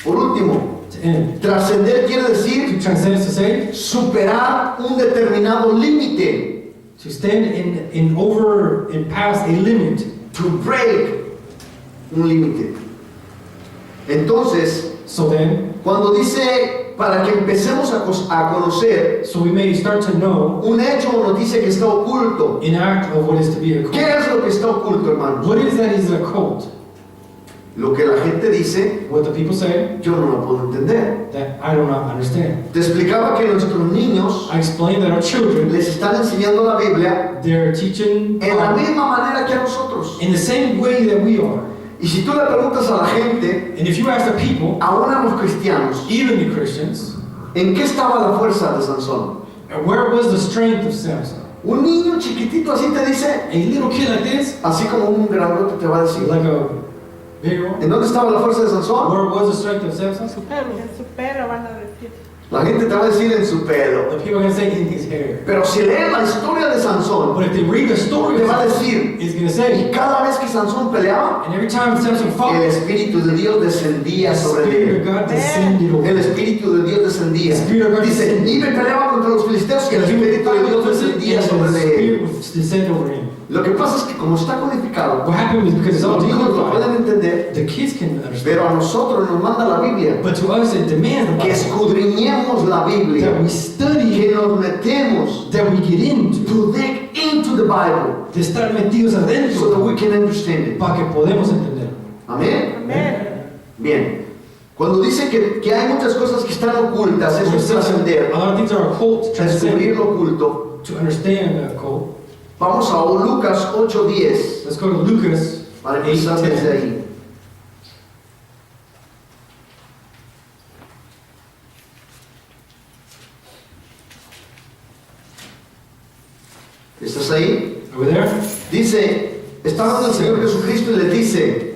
[SPEAKER 1] Por último,
[SPEAKER 2] To end.
[SPEAKER 1] trascender quiere decir
[SPEAKER 2] To transcend is to say,
[SPEAKER 1] superar un determinado límite.
[SPEAKER 2] to stand in past a limit.
[SPEAKER 1] To break un límite. Entonces,
[SPEAKER 2] So then,
[SPEAKER 1] cuando dice para que empecemos a conocer
[SPEAKER 2] so we may start to know
[SPEAKER 1] un hecho o noticia que está oculto.
[SPEAKER 2] an act of what is to be a
[SPEAKER 1] ¿Qué
[SPEAKER 2] cult.
[SPEAKER 1] es lo que está oculto, hermanos?
[SPEAKER 2] What is that is a cult?
[SPEAKER 1] Lo que la gente dice,
[SPEAKER 2] What the people say
[SPEAKER 1] yo no lo puedo entender.
[SPEAKER 2] that I do not understand.
[SPEAKER 1] Te explicaba que nuestros niños
[SPEAKER 2] I explained that our children,
[SPEAKER 1] les están enseñando la Biblia
[SPEAKER 2] they're teaching
[SPEAKER 1] en la misma manera que a nosotros.
[SPEAKER 2] in the same way that we are.
[SPEAKER 1] Y si tú le preguntas a la gente,
[SPEAKER 2] And if you ask the people,
[SPEAKER 1] aún a los cristianos,
[SPEAKER 2] even the Christians,
[SPEAKER 1] ¿en qué estaba la fuerza de Sansón?
[SPEAKER 2] where was the strength of Samson?
[SPEAKER 1] Un niño chiquitito así te dice,
[SPEAKER 2] A little kid like this,
[SPEAKER 1] así como un grandote te va a decir.
[SPEAKER 2] like a bigger one.
[SPEAKER 1] ¿En dónde estaba la fuerza de Sansón?
[SPEAKER 2] Where was the strength of Samson?
[SPEAKER 3] En su pelo van a decir.
[SPEAKER 1] La gente te va a decir en su pelo.
[SPEAKER 2] The people are going to say in his hair.
[SPEAKER 1] Pero si lees la historia de Sansón,
[SPEAKER 2] But if they read the story,
[SPEAKER 1] te va a
[SPEAKER 2] of Samson,
[SPEAKER 1] decir,
[SPEAKER 2] it's going to
[SPEAKER 1] y
[SPEAKER 2] say,
[SPEAKER 1] cada vez que Sansón peleaba,
[SPEAKER 2] and every time Samson fought,
[SPEAKER 1] el
[SPEAKER 2] the
[SPEAKER 1] Espíritu de Dios descendía sobre
[SPEAKER 2] Spirit of
[SPEAKER 1] él.
[SPEAKER 2] God descended over
[SPEAKER 1] El
[SPEAKER 2] him.
[SPEAKER 1] Espíritu de Dios descendía.
[SPEAKER 2] The Spirit of God
[SPEAKER 1] Dice,
[SPEAKER 2] descended.
[SPEAKER 1] y me peleaba contra los filisteos y el
[SPEAKER 2] And he
[SPEAKER 1] Espíritu de Dios
[SPEAKER 2] would fight
[SPEAKER 1] descendía
[SPEAKER 2] and
[SPEAKER 1] sobre
[SPEAKER 2] the
[SPEAKER 1] él.
[SPEAKER 2] Spirit would descend over him.
[SPEAKER 1] Lo que pasa es que como está codificado,
[SPEAKER 2] What happened was because it's all
[SPEAKER 1] los niños lo
[SPEAKER 2] codified,
[SPEAKER 1] pueden entender,
[SPEAKER 2] the kids can understand.
[SPEAKER 1] pero a nosotros nos manda la Biblia
[SPEAKER 2] But to us, it demands the
[SPEAKER 1] que
[SPEAKER 2] Bible,
[SPEAKER 1] escudriñemos la Biblia,
[SPEAKER 2] that we study,
[SPEAKER 1] que nos metemos
[SPEAKER 2] that we get into,
[SPEAKER 1] to dig into the Bible
[SPEAKER 2] de estar metidos
[SPEAKER 1] so that
[SPEAKER 2] adentro,
[SPEAKER 1] we can understand it.
[SPEAKER 2] para que podamos entender.
[SPEAKER 1] Amén.
[SPEAKER 3] Amén.
[SPEAKER 1] Bien. Cuando dice que hay muchas cosas que están ocultas, eso es trascender,
[SPEAKER 2] A lot of things are occult,
[SPEAKER 1] descubrir
[SPEAKER 2] transcend,
[SPEAKER 1] lo oculto.
[SPEAKER 2] to understand the occult.
[SPEAKER 1] Vamos a Lucas 8:10
[SPEAKER 2] Let's go to Lucas
[SPEAKER 1] para empezar
[SPEAKER 2] 8:10.
[SPEAKER 1] desde ahí. ¿Estás ahí?
[SPEAKER 2] Over there?
[SPEAKER 1] Dice, está hablando el Señor Jesucristo y le dice,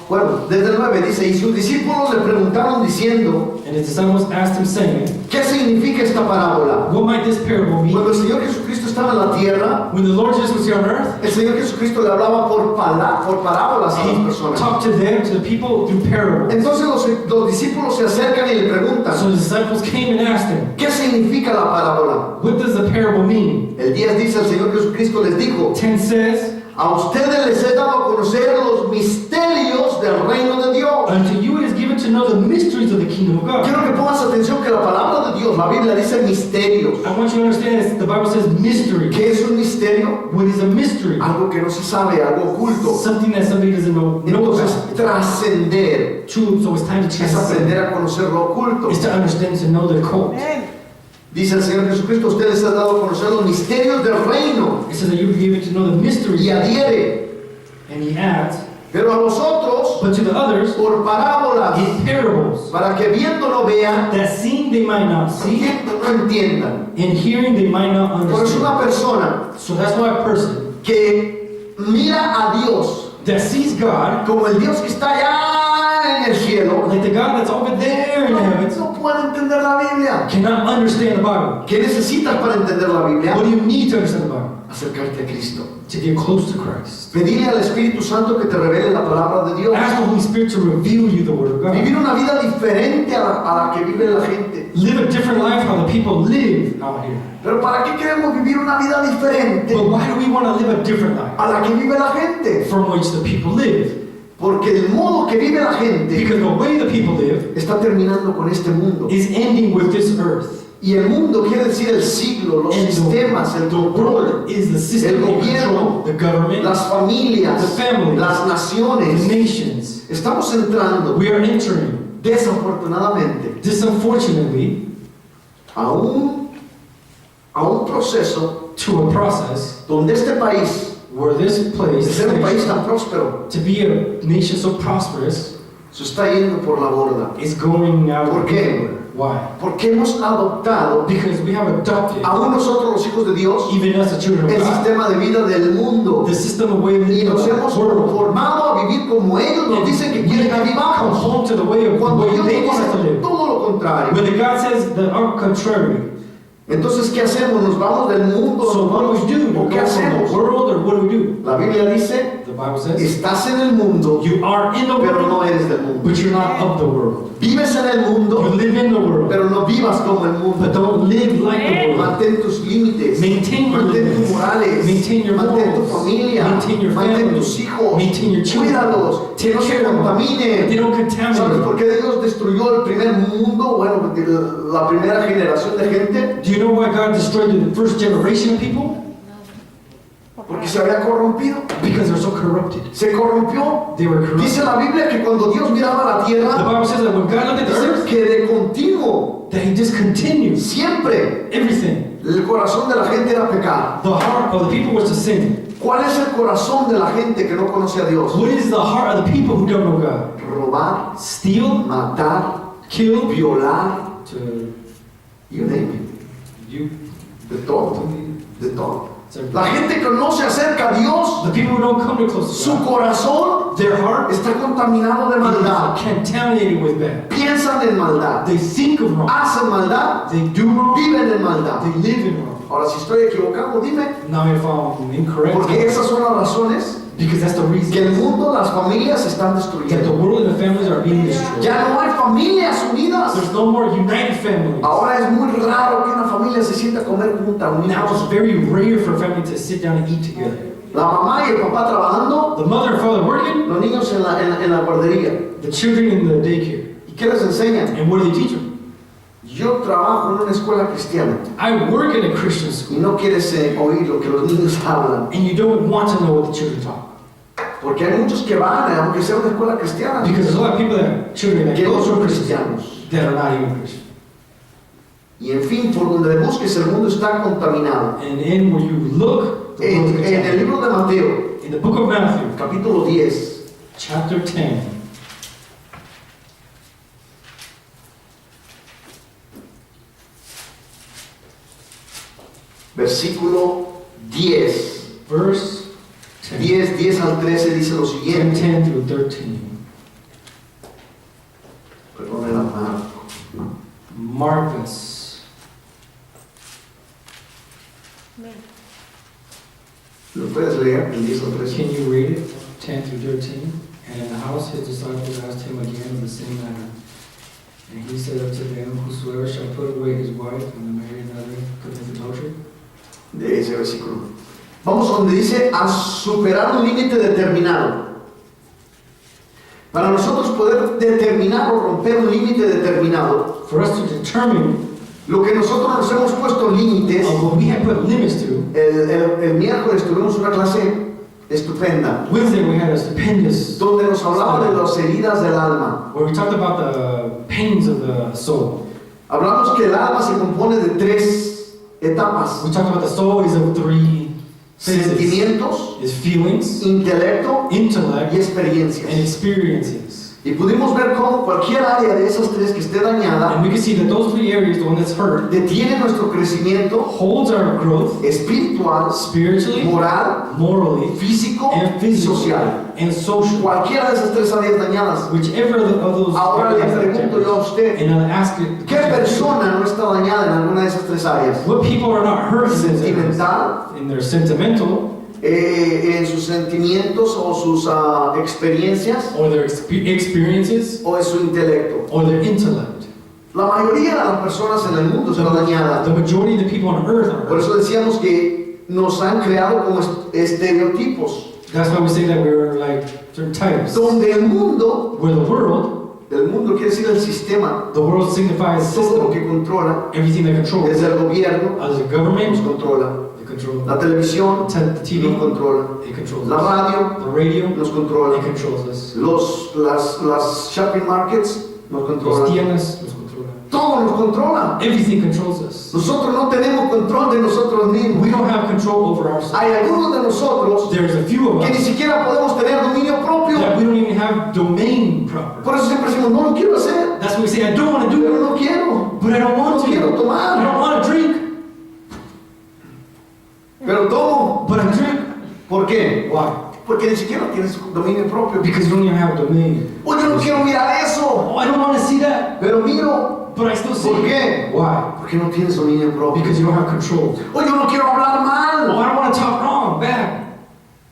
[SPEAKER 1] bueno, desde el 9 dice, y sus discípulos le preguntaron diciendo,
[SPEAKER 2] And his disciples asked him, saying,
[SPEAKER 1] ¿qué significa esta parábola?
[SPEAKER 2] What might this parable mean?
[SPEAKER 1] Cuando el Señor Jesucristo estaba en la tierra,
[SPEAKER 2] When the Lord Jesus was here on earth,
[SPEAKER 1] el Señor Jesucristo le hablaba por parábolas a las
[SPEAKER 2] he
[SPEAKER 1] personas.
[SPEAKER 2] talked to them, to the people, through parables.
[SPEAKER 1] Entonces los discípulos se acercan y le preguntan,
[SPEAKER 2] So the disciples came and asked him,
[SPEAKER 1] ¿qué significa la parábola?
[SPEAKER 2] what does the parable mean?
[SPEAKER 1] El 10 dice, el Señor Jesucristo les dijo,
[SPEAKER 2] 10 says,
[SPEAKER 1] a ustedes les he dado a conocer los misterios del reino de Dios.
[SPEAKER 2] unto you it is given to know the mysteries of the kingdom of God.
[SPEAKER 1] Quiero que pongas atención que la palabra de Dios, la Biblia dice misterios.
[SPEAKER 2] I want you to understand this. The Bible says mystery.
[SPEAKER 1] ¿Qué es un misterio?
[SPEAKER 2] What is a mystery?
[SPEAKER 1] Algo que no se sabe, algo oculto.
[SPEAKER 2] Something that somebody doesn't know
[SPEAKER 1] Entonces,
[SPEAKER 2] about.
[SPEAKER 1] trascender
[SPEAKER 2] True, so it's time to
[SPEAKER 1] es
[SPEAKER 2] transcend.
[SPEAKER 1] aprender a conocer lo oculto.
[SPEAKER 2] It's to understand, to know the code.
[SPEAKER 3] Amén.
[SPEAKER 1] Dice el Señor Jesucristo, ustedes han dado a conocer los misterios del reino.
[SPEAKER 2] It says that you be given to know the mysteries.
[SPEAKER 1] Y adhiere,
[SPEAKER 2] And he adds,
[SPEAKER 1] pero a los otros,
[SPEAKER 2] but to the others,
[SPEAKER 1] por parábolas,
[SPEAKER 2] in parables,
[SPEAKER 1] para que viendo no vean,
[SPEAKER 2] that seeing they might not see,
[SPEAKER 1] viendo no entiendan.
[SPEAKER 2] and hearing they might not
[SPEAKER 1] Por eso
[SPEAKER 2] understand.
[SPEAKER 1] una persona
[SPEAKER 2] So that's why a person
[SPEAKER 1] que mira a Dios
[SPEAKER 2] that sees God,
[SPEAKER 1] como el Dios que está allá en el cielo,
[SPEAKER 2] like the God that's over there in the heavens,
[SPEAKER 1] no puede entender la Biblia.
[SPEAKER 2] cannot understand the Bible.
[SPEAKER 1] ¿Qué necesitas para entender la Biblia?
[SPEAKER 2] What do you need to understand the Bible?
[SPEAKER 1] Acercarte a Cristo.
[SPEAKER 2] To get close to Christ.
[SPEAKER 1] Pedirle al Espíritu Santo que te revele la palabra de Dios.
[SPEAKER 2] Ask the Holy Spirit to reveal you the Word of God.
[SPEAKER 1] Vivir una vida diferente a la que vive la gente.
[SPEAKER 2] Live a different life how the people live out here.
[SPEAKER 1] Pero ¿para qué queremos vivir una vida diferente
[SPEAKER 2] But why do we want to live a different life
[SPEAKER 1] a la que vive la gente?
[SPEAKER 2] from which the people live?
[SPEAKER 1] Porque el modo que vive la gente
[SPEAKER 2] Because the way the people live
[SPEAKER 1] está terminando con este mundo.
[SPEAKER 2] is ending with this earth.
[SPEAKER 1] Y el mundo quiere decir el siglo, los
[SPEAKER 2] And
[SPEAKER 1] sistemas, el
[SPEAKER 2] the
[SPEAKER 1] control,
[SPEAKER 2] world is the system,
[SPEAKER 1] el
[SPEAKER 2] the
[SPEAKER 1] gobierno,
[SPEAKER 2] control, the government,
[SPEAKER 1] las familias,
[SPEAKER 2] the families,
[SPEAKER 1] las
[SPEAKER 2] the
[SPEAKER 1] naciones.
[SPEAKER 2] nations.
[SPEAKER 1] Estamos entrando,
[SPEAKER 2] We are entering,
[SPEAKER 1] desafortunadamente,
[SPEAKER 2] unfortunately,
[SPEAKER 1] a un proceso
[SPEAKER 2] to a process
[SPEAKER 1] donde este país,
[SPEAKER 2] where this place,
[SPEAKER 1] de ser un país tan próspero,
[SPEAKER 2] to be a nation so prosperous,
[SPEAKER 1] se está yendo por la borda.
[SPEAKER 2] is going out.
[SPEAKER 1] ¿Por qué?
[SPEAKER 2] Why?
[SPEAKER 1] Porque hemos adoptado,
[SPEAKER 2] Because we have adopted,
[SPEAKER 1] aún nosotros los hijos de Dios,
[SPEAKER 2] even us the children of
[SPEAKER 1] el
[SPEAKER 2] God,
[SPEAKER 1] sistema de vida del mundo.
[SPEAKER 2] the system of way of
[SPEAKER 1] Y
[SPEAKER 2] living
[SPEAKER 1] nos
[SPEAKER 2] of the
[SPEAKER 1] hemos
[SPEAKER 2] world.
[SPEAKER 1] formado a vivir como ellos nos dicen que
[SPEAKER 2] We
[SPEAKER 1] quieren que
[SPEAKER 2] have come
[SPEAKER 1] vivamos.
[SPEAKER 2] home to the way of the
[SPEAKER 1] Cuando
[SPEAKER 2] way
[SPEAKER 1] Dios
[SPEAKER 2] they
[SPEAKER 1] nos
[SPEAKER 2] want us to
[SPEAKER 1] dice
[SPEAKER 2] live.
[SPEAKER 1] todo lo contrario.
[SPEAKER 2] When the God says the contrary,
[SPEAKER 1] Entonces, ¿qué hacemos? ¿Nos vamos del mundo?
[SPEAKER 2] so
[SPEAKER 1] ¿Nos
[SPEAKER 2] what
[SPEAKER 1] vamos?
[SPEAKER 2] do we do?
[SPEAKER 1] ¿O
[SPEAKER 2] We
[SPEAKER 1] qué
[SPEAKER 2] go from
[SPEAKER 1] hacemos?
[SPEAKER 2] the world, or what do we do?
[SPEAKER 1] La Biblia dice,
[SPEAKER 2] The Bible says,
[SPEAKER 1] estás en el mundo,
[SPEAKER 2] you are in the
[SPEAKER 1] pero no
[SPEAKER 2] world,
[SPEAKER 1] eres del mundo.
[SPEAKER 2] but you're not of the world.
[SPEAKER 1] Vives en el
[SPEAKER 2] You
[SPEAKER 1] mundo,
[SPEAKER 2] live in the world,
[SPEAKER 1] pero no vivas como el
[SPEAKER 2] but
[SPEAKER 1] mundo.
[SPEAKER 2] don't live like the world.
[SPEAKER 1] Mantén tus límites,
[SPEAKER 2] Maintain your
[SPEAKER 1] mantén tus
[SPEAKER 2] limits.
[SPEAKER 1] morales,
[SPEAKER 2] Maintain your
[SPEAKER 1] mantén tu
[SPEAKER 2] morals.
[SPEAKER 1] familia,
[SPEAKER 2] Maintain your
[SPEAKER 1] mantén
[SPEAKER 2] family.
[SPEAKER 1] tus hijos,
[SPEAKER 2] Maintain your children.
[SPEAKER 1] cuídalos, que
[SPEAKER 2] Take
[SPEAKER 1] no se
[SPEAKER 2] care of them. They
[SPEAKER 1] contaminen.
[SPEAKER 2] don't
[SPEAKER 1] ¿Sabes
[SPEAKER 2] contaminate.
[SPEAKER 1] por qué Dios destruyó el primer mundo? Bueno, la primera generación de gente,
[SPEAKER 2] Do you know why God destroyed the first generation of people?
[SPEAKER 1] porque se había corrompido.
[SPEAKER 2] Because they're so corrupted.
[SPEAKER 1] Se corrompió.
[SPEAKER 2] They were corrupted.
[SPEAKER 1] Dice la Biblia que cuando Dios miraba la
[SPEAKER 2] The
[SPEAKER 1] tierra,
[SPEAKER 2] Bible says that when God looked at the
[SPEAKER 1] dice
[SPEAKER 2] earth,
[SPEAKER 1] que de continuo,
[SPEAKER 2] that He discontinues
[SPEAKER 1] siempre,
[SPEAKER 2] everything.
[SPEAKER 1] el corazón de la gente era pecar.
[SPEAKER 2] The heart of the people was to sin.
[SPEAKER 1] ¿Cuál es el corazón de la gente que no conoce a Dios?
[SPEAKER 2] What is the heart of the people who don't know God?
[SPEAKER 1] Robar,
[SPEAKER 2] Steal,
[SPEAKER 1] matar,
[SPEAKER 2] kill,
[SPEAKER 1] violar,
[SPEAKER 2] to
[SPEAKER 1] you name
[SPEAKER 2] you.
[SPEAKER 1] it, de todo, de todo.
[SPEAKER 2] So
[SPEAKER 1] La gente que no se acerca a Dios,
[SPEAKER 2] the people who don't come to close to
[SPEAKER 1] su
[SPEAKER 2] God,
[SPEAKER 1] corazón
[SPEAKER 2] their heart
[SPEAKER 1] está contaminado de maldad.
[SPEAKER 2] is contaminated with bad.
[SPEAKER 1] Piensan en maldad,
[SPEAKER 2] They think of wrong.
[SPEAKER 1] hacen maldad,
[SPEAKER 2] They do wrong.
[SPEAKER 1] viven en maldad.
[SPEAKER 2] They live in wrong.
[SPEAKER 1] Ahora, si estoy equivocado, dime,
[SPEAKER 2] Now if I'm incorrect,
[SPEAKER 1] porque esas son las razones
[SPEAKER 2] because that's the
[SPEAKER 1] que el
[SPEAKER 2] reason
[SPEAKER 1] mundo, las familias se están
[SPEAKER 2] that the
[SPEAKER 1] destruyendo.
[SPEAKER 2] world and the families are being destroyed.
[SPEAKER 1] Ya no hay familias unidas.
[SPEAKER 2] There's no more united families.
[SPEAKER 1] Ahora es muy raro que una familia se sienta a comer junta,
[SPEAKER 2] Now it's
[SPEAKER 1] unidos.
[SPEAKER 2] very rare for a family to sit down and eat together.
[SPEAKER 1] La mamá y el papá trabajando,
[SPEAKER 2] The mother and father working,
[SPEAKER 1] los niños en la guardería.
[SPEAKER 2] the children in the daycare.
[SPEAKER 1] ¿Y qué les enseñan?
[SPEAKER 2] And what do they teach them?
[SPEAKER 1] Yo trabajo en una escuela cristiana
[SPEAKER 2] I work in a Christian
[SPEAKER 1] y
[SPEAKER 2] school,
[SPEAKER 1] no quieres oír lo que los niños hablan.
[SPEAKER 2] and you don't want to know what the children talk.
[SPEAKER 1] Porque hay muchos que van, aunque sea una escuela cristiana,
[SPEAKER 2] Because there's a lot of people that children that
[SPEAKER 1] que
[SPEAKER 2] go
[SPEAKER 1] no
[SPEAKER 2] to
[SPEAKER 1] son
[SPEAKER 2] Christian
[SPEAKER 1] cristianos.
[SPEAKER 2] that are not even Christian.
[SPEAKER 1] Y en fin, por donde busques, el mundo está contaminado.
[SPEAKER 2] And in where you look, the world is
[SPEAKER 1] En el
[SPEAKER 2] contaminated.
[SPEAKER 1] libro de Mateo,
[SPEAKER 2] In the book of Matthew,
[SPEAKER 1] capítulo 10,
[SPEAKER 2] chapter 10,
[SPEAKER 1] versículo 10.
[SPEAKER 2] verse 10,
[SPEAKER 1] 10 al 13 dice lo
[SPEAKER 2] 10,
[SPEAKER 1] siguiente.
[SPEAKER 2] 10 through 13.
[SPEAKER 1] Perdón, era Marco.
[SPEAKER 2] Mark this.
[SPEAKER 1] ¿Lo puedes leer? El 10 al 13.
[SPEAKER 2] Can you read it? 10 through 13. And in the house his disciples asked him again of the same matter. And he said unto them, whosoever shall put away his wife and marry another commits adultery.
[SPEAKER 1] De ese versículo. Vamos a donde dice a superar un límite determinado. Para nosotros poder determinar o romper un límite determinado,
[SPEAKER 2] For us to determine
[SPEAKER 1] lo que nosotros nos hemos puesto límites,
[SPEAKER 2] what we have put limits to,
[SPEAKER 1] el miércoles tuvimos una clase estupenda,
[SPEAKER 2] Wednesday we had a stupendous
[SPEAKER 1] donde nos hablaba de las heridas del alma.
[SPEAKER 2] where we talked about the pains of the soul.
[SPEAKER 1] Hablamos que el alma se compone de 3 etapas:
[SPEAKER 2] We talked about the soul is of 3 phases.
[SPEAKER 1] sentimientos,
[SPEAKER 2] Is feelings,
[SPEAKER 1] intelecto
[SPEAKER 2] intellect,
[SPEAKER 1] y
[SPEAKER 2] and
[SPEAKER 1] experiencias.
[SPEAKER 2] experiences.
[SPEAKER 1] Y pudimos ver cómo cualquier área de esas 3 que esté dañada
[SPEAKER 2] And we can see that those 3 areas, the one that's hurt,
[SPEAKER 1] detiene nuestro crecimiento
[SPEAKER 2] holds our growth
[SPEAKER 1] espiritual,
[SPEAKER 2] spiritually,
[SPEAKER 1] moral,
[SPEAKER 2] morally,
[SPEAKER 1] físico
[SPEAKER 2] and
[SPEAKER 1] y
[SPEAKER 2] physically,
[SPEAKER 1] social.
[SPEAKER 2] and socially.
[SPEAKER 1] Cualquiera de esas 3 áreas dañadas.
[SPEAKER 2] Whichever of those
[SPEAKER 1] Ahora le
[SPEAKER 2] areas that
[SPEAKER 1] pregunto yo a usted,
[SPEAKER 2] and I'll ask it,
[SPEAKER 1] ¿qué persona no está dañada en alguna de esas 3 áreas?
[SPEAKER 2] what people are not hurt in those areas?
[SPEAKER 1] Sentimental,
[SPEAKER 2] In their sentimental,
[SPEAKER 1] en sus sentimientos o sus experiencias,
[SPEAKER 2] or their experiences,
[SPEAKER 1] o en su intelecto.
[SPEAKER 2] or their intellect.
[SPEAKER 1] La mayoría de las personas en el mundo está dañada.
[SPEAKER 2] The majority of the people on earth are
[SPEAKER 1] Por
[SPEAKER 2] hurt.
[SPEAKER 1] eso decíamos que nos han creado como estereotipos,
[SPEAKER 2] That's why we say that we're like certain types.
[SPEAKER 1] donde el mundo quiere decir el sistema,
[SPEAKER 2] the world signifies
[SPEAKER 1] todo lo
[SPEAKER 2] system,
[SPEAKER 1] que controla,
[SPEAKER 2] everything that controls.
[SPEAKER 1] desde el gobierno
[SPEAKER 2] As a
[SPEAKER 1] nos
[SPEAKER 2] government,
[SPEAKER 1] controla,
[SPEAKER 2] they control
[SPEAKER 1] la televisión
[SPEAKER 2] the TV,
[SPEAKER 1] nos controla,
[SPEAKER 2] it controls
[SPEAKER 1] la
[SPEAKER 2] us.
[SPEAKER 1] radio
[SPEAKER 2] The radio,
[SPEAKER 1] nos controla,
[SPEAKER 2] it controls us.
[SPEAKER 1] las shopping markets nos
[SPEAKER 2] Los
[SPEAKER 1] controlan,
[SPEAKER 2] tiendas nos controlan.
[SPEAKER 1] todo nos controla.
[SPEAKER 2] Everything controls us.
[SPEAKER 1] Nosotros no tenemos control de nosotros mismos.
[SPEAKER 2] We don't have control over ourselves.
[SPEAKER 1] Hay algunos de nosotros
[SPEAKER 2] There's a few of
[SPEAKER 1] que ni
[SPEAKER 2] us
[SPEAKER 1] siquiera podemos tener dominio propio.
[SPEAKER 2] that we don't even have domain proper.
[SPEAKER 1] Por eso siempre decimos, no lo quiero hacer,
[SPEAKER 2] That's why we say, I don't want to do
[SPEAKER 1] pero
[SPEAKER 2] it,
[SPEAKER 1] no quiero,
[SPEAKER 2] but I don't
[SPEAKER 1] no
[SPEAKER 2] want to.
[SPEAKER 1] quiero
[SPEAKER 2] I
[SPEAKER 1] tomar,
[SPEAKER 2] don't want to drink,
[SPEAKER 1] pero tomo.
[SPEAKER 2] but I drink.
[SPEAKER 1] ¿Por qué?
[SPEAKER 2] Why?
[SPEAKER 1] Porque ni siquiera tienes dominio propio.
[SPEAKER 2] Because you don't even have domain.
[SPEAKER 1] Oh, yo no quiero mirar eso,
[SPEAKER 2] Oh, I don't want to see that,
[SPEAKER 1] pero miro.
[SPEAKER 2] but I still see
[SPEAKER 1] ¿Por
[SPEAKER 2] it.
[SPEAKER 1] qué?
[SPEAKER 2] Why?
[SPEAKER 1] Porque no tienes dominio propio.
[SPEAKER 2] Because you don't have control.
[SPEAKER 1] Oh, yo no quiero hablar
[SPEAKER 2] Oh,
[SPEAKER 1] mal,
[SPEAKER 2] I don't want to talk wrong, bad,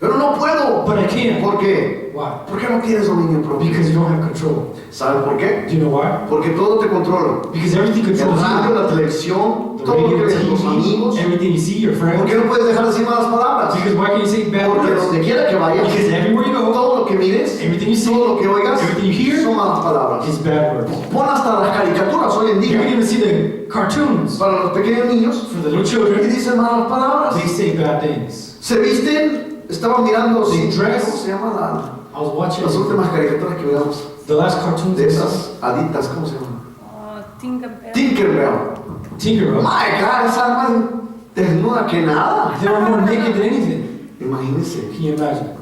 [SPEAKER 1] pero no puedo.
[SPEAKER 2] but I can.
[SPEAKER 1] ¿Por qué?
[SPEAKER 2] Why?
[SPEAKER 1] Porque no tienes dominio propio.
[SPEAKER 2] Because you don't have control.
[SPEAKER 1] ¿Sabes por qué?
[SPEAKER 2] Do you know why?
[SPEAKER 1] Porque todo te controla.
[SPEAKER 2] Because everything
[SPEAKER 1] El
[SPEAKER 2] controls
[SPEAKER 1] radio,
[SPEAKER 2] you.
[SPEAKER 1] la televisión,
[SPEAKER 2] The
[SPEAKER 1] todo lo que
[SPEAKER 2] radio,
[SPEAKER 1] ves, los
[SPEAKER 2] TV,
[SPEAKER 1] amigos.
[SPEAKER 2] everything you see, your
[SPEAKER 1] ¿Por
[SPEAKER 2] friends.
[SPEAKER 1] qué no puedes dejar de decir malas palabras?
[SPEAKER 2] Because why can't you say bad
[SPEAKER 1] Porque
[SPEAKER 2] words?
[SPEAKER 1] donde quiera que vayas,
[SPEAKER 2] Because everywhere you go,
[SPEAKER 1] todo lo que mires,
[SPEAKER 2] everything you see,
[SPEAKER 1] todo lo que oigas,
[SPEAKER 2] everything you hear
[SPEAKER 1] son malas palabras.
[SPEAKER 2] is bad words.
[SPEAKER 1] Pon hasta las caricaturas hoy en
[SPEAKER 2] You can
[SPEAKER 1] día
[SPEAKER 2] even see the cartoons
[SPEAKER 1] para los pequeños niños
[SPEAKER 2] for the little
[SPEAKER 1] y
[SPEAKER 2] children.
[SPEAKER 1] dicen malas palabras.
[SPEAKER 2] They say bad things.
[SPEAKER 1] Se visten, estaba mirando,
[SPEAKER 2] They dress.
[SPEAKER 1] ¿cómo se llama
[SPEAKER 2] I was watching
[SPEAKER 1] las últimas caricaturas que miramos?
[SPEAKER 2] the last cartoons
[SPEAKER 1] De esas haditas, ¿cómo se llama? Tinkerbell.
[SPEAKER 2] Tinkerbell.
[SPEAKER 1] My God, esa más desnuda que nada.
[SPEAKER 2] They were more naked than anything.
[SPEAKER 1] Imagínense.
[SPEAKER 2] Can you imagine?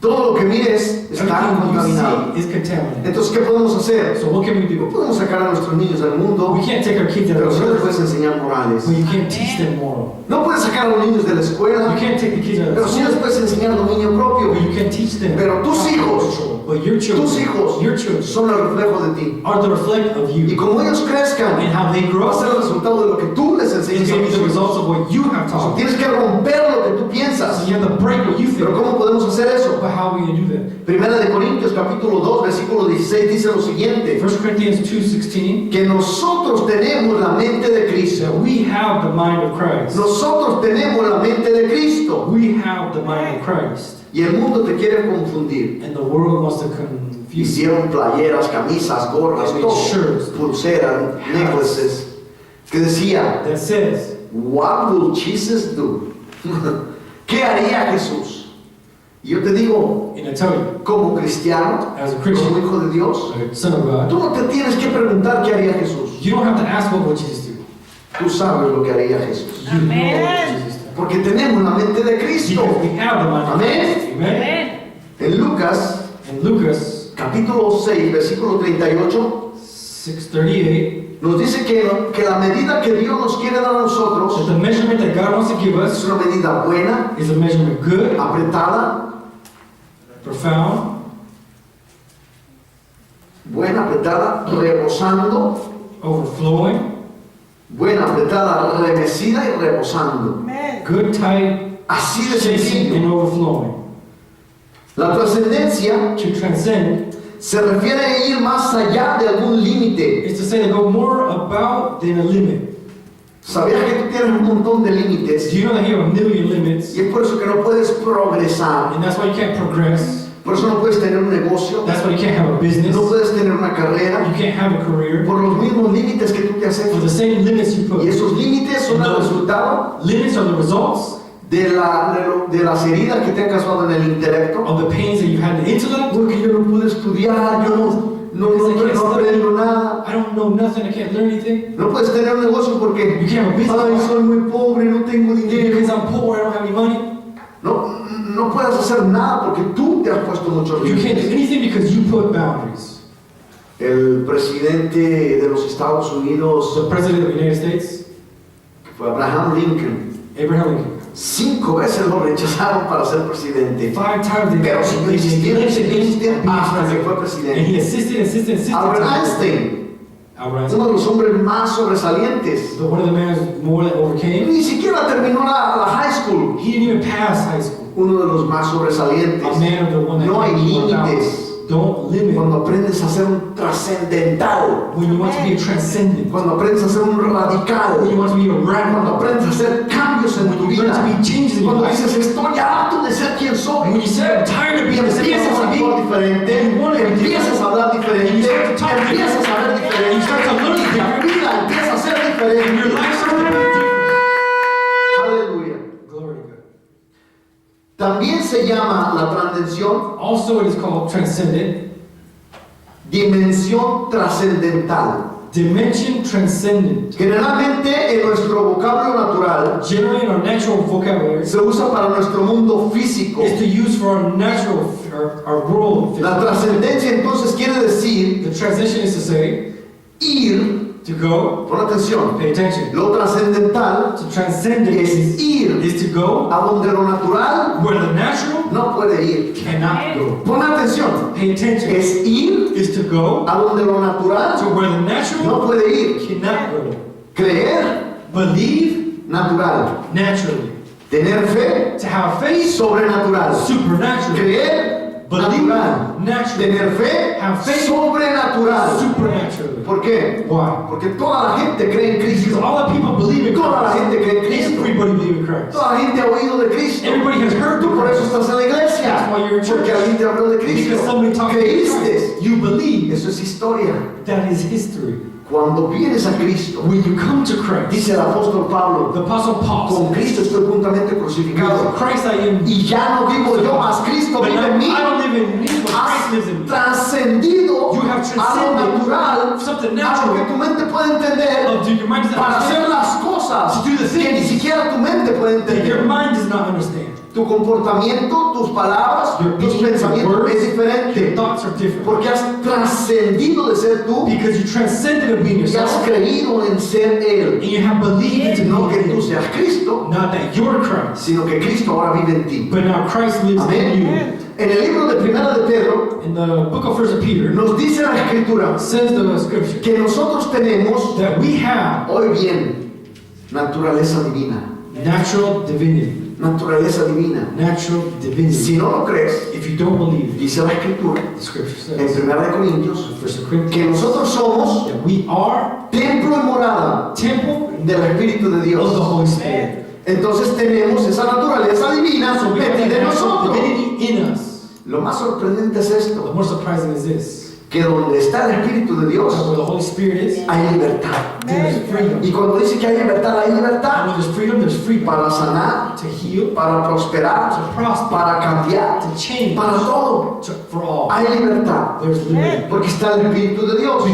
[SPEAKER 1] Todo lo que mires está
[SPEAKER 2] Everything you
[SPEAKER 1] contaminado.
[SPEAKER 2] see is contaminated.
[SPEAKER 1] Entonces, ¿qué podemos hacer?
[SPEAKER 2] So what can we
[SPEAKER 1] No
[SPEAKER 2] do?
[SPEAKER 1] podemos sacar a nuestros niños del mundo,
[SPEAKER 2] We can't take our kids out
[SPEAKER 1] pero
[SPEAKER 2] of
[SPEAKER 1] sí les
[SPEAKER 2] church,
[SPEAKER 1] puedes enseñar morales.
[SPEAKER 2] but you can't teach them moral.
[SPEAKER 1] No puedes sacar a los niños de la
[SPEAKER 2] You
[SPEAKER 1] escuela,
[SPEAKER 2] can't take the kids out
[SPEAKER 1] pero
[SPEAKER 2] of
[SPEAKER 1] sí les
[SPEAKER 2] school,
[SPEAKER 1] puedes enseñar dominio propio.
[SPEAKER 2] but you can teach them.
[SPEAKER 1] Pero tus hijos,
[SPEAKER 2] But your
[SPEAKER 1] tus
[SPEAKER 2] children,
[SPEAKER 1] hijos
[SPEAKER 2] your children
[SPEAKER 1] son el reflejo de ti.
[SPEAKER 2] are the reflect of
[SPEAKER 1] Y
[SPEAKER 2] you.
[SPEAKER 1] como ellos crezcan,
[SPEAKER 2] And how they grow
[SPEAKER 1] va a ser el resultado de lo que tú les
[SPEAKER 2] is
[SPEAKER 1] enseñas a
[SPEAKER 2] going to be
[SPEAKER 1] tus
[SPEAKER 2] the
[SPEAKER 1] hijos.
[SPEAKER 2] results of what you have
[SPEAKER 1] So,
[SPEAKER 2] taught.
[SPEAKER 1] tienes que romper lo que tú
[SPEAKER 2] So
[SPEAKER 1] piensas.
[SPEAKER 2] you have to break what you think.
[SPEAKER 1] Pero ¿cómo podemos hacer eso?
[SPEAKER 2] But how are we going to do that?
[SPEAKER 1] Primera de Corintios capítulo 2 versículo 16 dice lo siguiente,
[SPEAKER 2] 1 Corinthians 2:16,
[SPEAKER 1] que nosotros tenemos la mente de
[SPEAKER 2] that
[SPEAKER 1] Cristo.
[SPEAKER 2] we have the mind of Christ.
[SPEAKER 1] Nosotros tenemos la mente de Cristo.
[SPEAKER 2] We have the mind of Christ.
[SPEAKER 1] Y el mundo te quiere confundir.
[SPEAKER 2] And the world wants to confuse you.
[SPEAKER 1] Hicieron playeras, camisas, gorras,
[SPEAKER 2] They made
[SPEAKER 1] todo,
[SPEAKER 2] shirts,
[SPEAKER 1] pulseras, necklaces, que decía,
[SPEAKER 2] That says,
[SPEAKER 1] what will Jesus do? ¿Qué haría Jesús? Y yo te digo,
[SPEAKER 2] and I tell you,
[SPEAKER 1] como cristiano,
[SPEAKER 2] as a
[SPEAKER 1] como
[SPEAKER 2] Christian,
[SPEAKER 1] hijo de Dios,
[SPEAKER 2] a son of God,
[SPEAKER 1] tú no te tienes que preguntar qué haría Jesús.
[SPEAKER 2] you don't have to ask what would Jesus do.
[SPEAKER 1] Tú sabes lo que haría Jesús.
[SPEAKER 2] You know
[SPEAKER 3] Amen.
[SPEAKER 2] what Jesus did.
[SPEAKER 1] Porque tenemos la mente de Cristo.
[SPEAKER 2] Because we have the mind of
[SPEAKER 1] Amen.
[SPEAKER 2] Christ. Amen.
[SPEAKER 3] Amén.
[SPEAKER 1] En Lucas,
[SPEAKER 2] And Lucas
[SPEAKER 1] capítulo 6, versículo 38,
[SPEAKER 2] 6:38,
[SPEAKER 1] nos dice que la medida que Dios nos quiere dar a
[SPEAKER 2] that
[SPEAKER 1] nosotros
[SPEAKER 2] the measurement that God wants to give
[SPEAKER 1] es
[SPEAKER 2] us
[SPEAKER 1] una medida buena,
[SPEAKER 2] is a measurement good,
[SPEAKER 1] apretada,
[SPEAKER 2] profound,
[SPEAKER 1] buena, apretada, rebosando,
[SPEAKER 2] overflowing,
[SPEAKER 1] buena, apretada, remecida y rebosando.
[SPEAKER 3] Amén.
[SPEAKER 2] good, tight,
[SPEAKER 1] Así de
[SPEAKER 2] chasing, and
[SPEAKER 1] sencillo.
[SPEAKER 2] overflowing.
[SPEAKER 1] La trascendencia
[SPEAKER 2] To transcend
[SPEAKER 1] se refiere a ir más allá de algún límite.
[SPEAKER 2] is to say to go more about than a limit.
[SPEAKER 1] ¿Sabías que tú tienes un montón de límites?
[SPEAKER 2] Do you know that you have a million limits?
[SPEAKER 1] Y es por eso que no puedes progresar.
[SPEAKER 2] And that's why you can't progress.
[SPEAKER 1] Por eso no puedes tener un negocio.
[SPEAKER 2] That's why you can't have a business.
[SPEAKER 1] No
[SPEAKER 2] You
[SPEAKER 1] puedes tener una carrera.
[SPEAKER 2] can't have a career.
[SPEAKER 1] Por los mismos límites que tú te has
[SPEAKER 2] For
[SPEAKER 1] hecho.
[SPEAKER 2] the same limits you put.
[SPEAKER 1] Y esos límites son el resultado
[SPEAKER 2] Limits are the results
[SPEAKER 1] de las heridas que te han causado en el intelecto.
[SPEAKER 2] of the pains that you had in the intellect.
[SPEAKER 1] Porque yo no pude estudiar, yo no aprendo nada.
[SPEAKER 2] I don't know nothing, I can't learn anything.
[SPEAKER 1] No puedes tener un negocio porque,
[SPEAKER 2] You can't have a
[SPEAKER 1] ay,
[SPEAKER 2] business
[SPEAKER 1] soy muy pobre, no tengo dinero.
[SPEAKER 2] because I'm poor, I don't have any money.
[SPEAKER 1] No puedes hacer nada porque tú te has puesto muchos
[SPEAKER 2] You can't do
[SPEAKER 1] límites.
[SPEAKER 2] anything because you put boundaries.
[SPEAKER 1] El presidente de los Estados Unidos,
[SPEAKER 2] The President of the United States,
[SPEAKER 1] que fue Abraham Lincoln,
[SPEAKER 2] Abraham Lincoln,
[SPEAKER 1] 5 veces lo rechazaron para ser presidente.
[SPEAKER 2] 5 times they
[SPEAKER 1] Pero siguió insistiendo hasta que fue
[SPEAKER 2] and
[SPEAKER 1] presidente.
[SPEAKER 2] he insisted.
[SPEAKER 1] Albert Einstein,
[SPEAKER 2] Albert Einstein,
[SPEAKER 1] uno de los hombres más sobresalientes,
[SPEAKER 2] one of the men more that overcame.
[SPEAKER 1] ni siquiera terminó la high school.
[SPEAKER 2] He didn't even pass high school.
[SPEAKER 1] Uno de los más sobresalientes.
[SPEAKER 2] A man of the one that
[SPEAKER 1] No hay
[SPEAKER 2] came to work out.
[SPEAKER 1] límites.
[SPEAKER 2] Don't limit
[SPEAKER 1] Cuando aprendes a ser un trascendental,
[SPEAKER 2] when you want to be a transcendent.
[SPEAKER 1] cuando aprendes a ser un radical,
[SPEAKER 2] When you want to be a
[SPEAKER 1] cuando
[SPEAKER 2] radical.
[SPEAKER 1] aprendes a hacer cambios en tu
[SPEAKER 2] When you learn to
[SPEAKER 1] vida,
[SPEAKER 2] be changes in your
[SPEAKER 1] cuando
[SPEAKER 2] life.
[SPEAKER 1] dices estoy harto de ser quien soy,
[SPEAKER 2] When you say I'm tired of
[SPEAKER 1] y
[SPEAKER 2] being the same
[SPEAKER 1] empiezas a
[SPEAKER 2] person I
[SPEAKER 1] actuar
[SPEAKER 2] want to
[SPEAKER 1] diferente,
[SPEAKER 2] be, you want to be
[SPEAKER 1] empiezas a
[SPEAKER 2] different.
[SPEAKER 1] hablar diferente,
[SPEAKER 2] And you start to talk
[SPEAKER 1] empiezas a ver diferente,
[SPEAKER 2] And you start to learn
[SPEAKER 1] y la vida empieza a ser
[SPEAKER 2] And your
[SPEAKER 1] diferente.
[SPEAKER 2] life starts to be different.
[SPEAKER 1] Aleluya.
[SPEAKER 2] Glory to God.
[SPEAKER 1] También se llama la trascensión
[SPEAKER 2] Also, it is called transcendent.
[SPEAKER 1] dimensión trascendental.
[SPEAKER 2] Dimension transcendent.
[SPEAKER 1] Generalmente en nuestro vocablo natural
[SPEAKER 2] Generally, in our natural vocabulary,
[SPEAKER 1] se usa para nuestro mundo físico.
[SPEAKER 2] is to use for our natural, our world.
[SPEAKER 1] La trascendencia entonces quiere decir
[SPEAKER 2] The transition is to say,
[SPEAKER 1] ir,
[SPEAKER 2] to go,
[SPEAKER 1] pon atención,
[SPEAKER 2] pay attention.
[SPEAKER 1] lo trascendental
[SPEAKER 2] To transcendent
[SPEAKER 1] es
[SPEAKER 2] is
[SPEAKER 1] ir
[SPEAKER 2] to go
[SPEAKER 1] a donde lo natural
[SPEAKER 2] where the natural
[SPEAKER 1] no puede ir.
[SPEAKER 2] cannot go.
[SPEAKER 1] Pon atención,
[SPEAKER 2] Pay attention
[SPEAKER 1] es ir
[SPEAKER 2] is to go
[SPEAKER 1] a donde lo natural
[SPEAKER 2] to where the natural
[SPEAKER 1] no puede ir.
[SPEAKER 2] cannot go.
[SPEAKER 1] Creer,
[SPEAKER 2] Believe
[SPEAKER 1] natural.
[SPEAKER 2] naturally.
[SPEAKER 1] Tener fe,
[SPEAKER 2] To have faith,
[SPEAKER 1] sobrenatural.
[SPEAKER 2] supernatural.
[SPEAKER 1] Creer,
[SPEAKER 2] Believe
[SPEAKER 1] natural.
[SPEAKER 2] naturally.
[SPEAKER 1] Tener fe,
[SPEAKER 2] Have faith,
[SPEAKER 1] sobrenatural.
[SPEAKER 2] supernaturally.
[SPEAKER 1] ¿Por qué?
[SPEAKER 2] Why?
[SPEAKER 1] Porque toda la gente cree en
[SPEAKER 2] Because
[SPEAKER 1] Cristo.
[SPEAKER 2] all the people believe in
[SPEAKER 1] Toda la
[SPEAKER 2] Christ.
[SPEAKER 1] gente cree en Cristo.
[SPEAKER 2] Everybody believes in Christ.
[SPEAKER 1] Toda la gente ha oído de Cristo.
[SPEAKER 2] Everybody has heard
[SPEAKER 1] Tú
[SPEAKER 2] of
[SPEAKER 1] por eso
[SPEAKER 2] Christ.
[SPEAKER 1] estás en la iglesia.
[SPEAKER 2] That's why you're in church.
[SPEAKER 1] Porque alguien te habló de Cristo.
[SPEAKER 2] Because somebody talked about
[SPEAKER 1] Creíste.
[SPEAKER 2] Christ. You believe.
[SPEAKER 1] Eso es historia.
[SPEAKER 2] That is history.
[SPEAKER 1] Cuando vienes a Cristo,
[SPEAKER 2] When you come to Christ,
[SPEAKER 1] dice el apóstol Pablo,
[SPEAKER 2] the Apostle Paul
[SPEAKER 1] con
[SPEAKER 2] said,
[SPEAKER 1] Cristo estoy juntamente
[SPEAKER 2] with
[SPEAKER 1] crucificado.
[SPEAKER 2] Christ I am.
[SPEAKER 1] Y ya no vivo yo, mas Cristo
[SPEAKER 2] But
[SPEAKER 1] vive
[SPEAKER 2] now
[SPEAKER 1] en mí.
[SPEAKER 2] I don't live in me, but
[SPEAKER 1] Has
[SPEAKER 2] Christ lives in me.
[SPEAKER 1] trascendido
[SPEAKER 2] You have
[SPEAKER 1] a lo
[SPEAKER 2] transcended
[SPEAKER 1] natural,
[SPEAKER 2] something
[SPEAKER 1] a lo
[SPEAKER 2] natural
[SPEAKER 1] que tu mente puede entender,
[SPEAKER 2] of your mind does not
[SPEAKER 1] para hacer
[SPEAKER 2] understand,
[SPEAKER 1] las cosas
[SPEAKER 2] to do the
[SPEAKER 1] que ni
[SPEAKER 2] things
[SPEAKER 1] siquiera tu mente puede
[SPEAKER 2] that your
[SPEAKER 1] entender.
[SPEAKER 2] mind does not understand.
[SPEAKER 1] Tu comportamiento, tus palabras,
[SPEAKER 2] Your
[SPEAKER 1] tus
[SPEAKER 2] behavior, your
[SPEAKER 1] pensamientos
[SPEAKER 2] words,
[SPEAKER 1] es
[SPEAKER 2] your
[SPEAKER 1] diferente.
[SPEAKER 2] thoughts are different.
[SPEAKER 1] Porque has trascendido de ser tú
[SPEAKER 2] Because you transcended of being
[SPEAKER 1] y has
[SPEAKER 2] yourself,
[SPEAKER 1] creído en ser Él.
[SPEAKER 2] and you have believed in
[SPEAKER 1] No que tú
[SPEAKER 2] Him.
[SPEAKER 1] seas Cristo,
[SPEAKER 2] Not that you're Christ,
[SPEAKER 1] sino que Cristo ahora vive en ti.
[SPEAKER 2] but now Christ lives in
[SPEAKER 1] Amén.
[SPEAKER 2] you.
[SPEAKER 1] En el libro de Primera de Pedro
[SPEAKER 2] In the book of 1 Peter,
[SPEAKER 1] nos dice la Escritura
[SPEAKER 2] says the scripture
[SPEAKER 1] que nosotros tenemos,
[SPEAKER 2] that we have
[SPEAKER 1] hoy bien, naturaleza divina.
[SPEAKER 2] natural divinity.
[SPEAKER 1] naturaleza divina.
[SPEAKER 2] natural divinity.
[SPEAKER 1] Si no lo crees,
[SPEAKER 2] If you don't believe,
[SPEAKER 1] dice la Escritura
[SPEAKER 2] the scripture
[SPEAKER 1] en
[SPEAKER 2] says,
[SPEAKER 1] 1 Corintios,
[SPEAKER 2] in 1
[SPEAKER 1] que
[SPEAKER 2] Corinthians,
[SPEAKER 1] nosotros somos
[SPEAKER 2] that we are
[SPEAKER 1] templo y morada
[SPEAKER 2] temple
[SPEAKER 1] del Espíritu de
[SPEAKER 2] of the
[SPEAKER 1] Dios.
[SPEAKER 2] Holy Spirit.
[SPEAKER 1] Entonces tenemos esa naturaleza divina
[SPEAKER 2] So we have
[SPEAKER 1] metida
[SPEAKER 2] that
[SPEAKER 1] en
[SPEAKER 2] natural
[SPEAKER 1] nosotros.
[SPEAKER 2] divinity in us.
[SPEAKER 1] Lo más sorprendente es
[SPEAKER 2] The
[SPEAKER 1] esto,
[SPEAKER 2] more surprising is this,
[SPEAKER 1] que donde está el Espíritu de
[SPEAKER 2] that
[SPEAKER 1] Dios
[SPEAKER 2] where the Holy Spirit is,
[SPEAKER 1] hay libertad.
[SPEAKER 2] there is freedom.
[SPEAKER 1] Y cuando dice que hay libertad, hay
[SPEAKER 2] And
[SPEAKER 1] libertad
[SPEAKER 2] when there's freedom, there's freedom
[SPEAKER 1] para sanar,
[SPEAKER 2] to heal,
[SPEAKER 1] para prosperar,
[SPEAKER 2] to prosper,
[SPEAKER 1] para cambiar,
[SPEAKER 2] to change,
[SPEAKER 1] para todo.
[SPEAKER 2] for all.
[SPEAKER 1] Hay libertad
[SPEAKER 2] There's liberty.
[SPEAKER 1] porque está el Espíritu de Dios.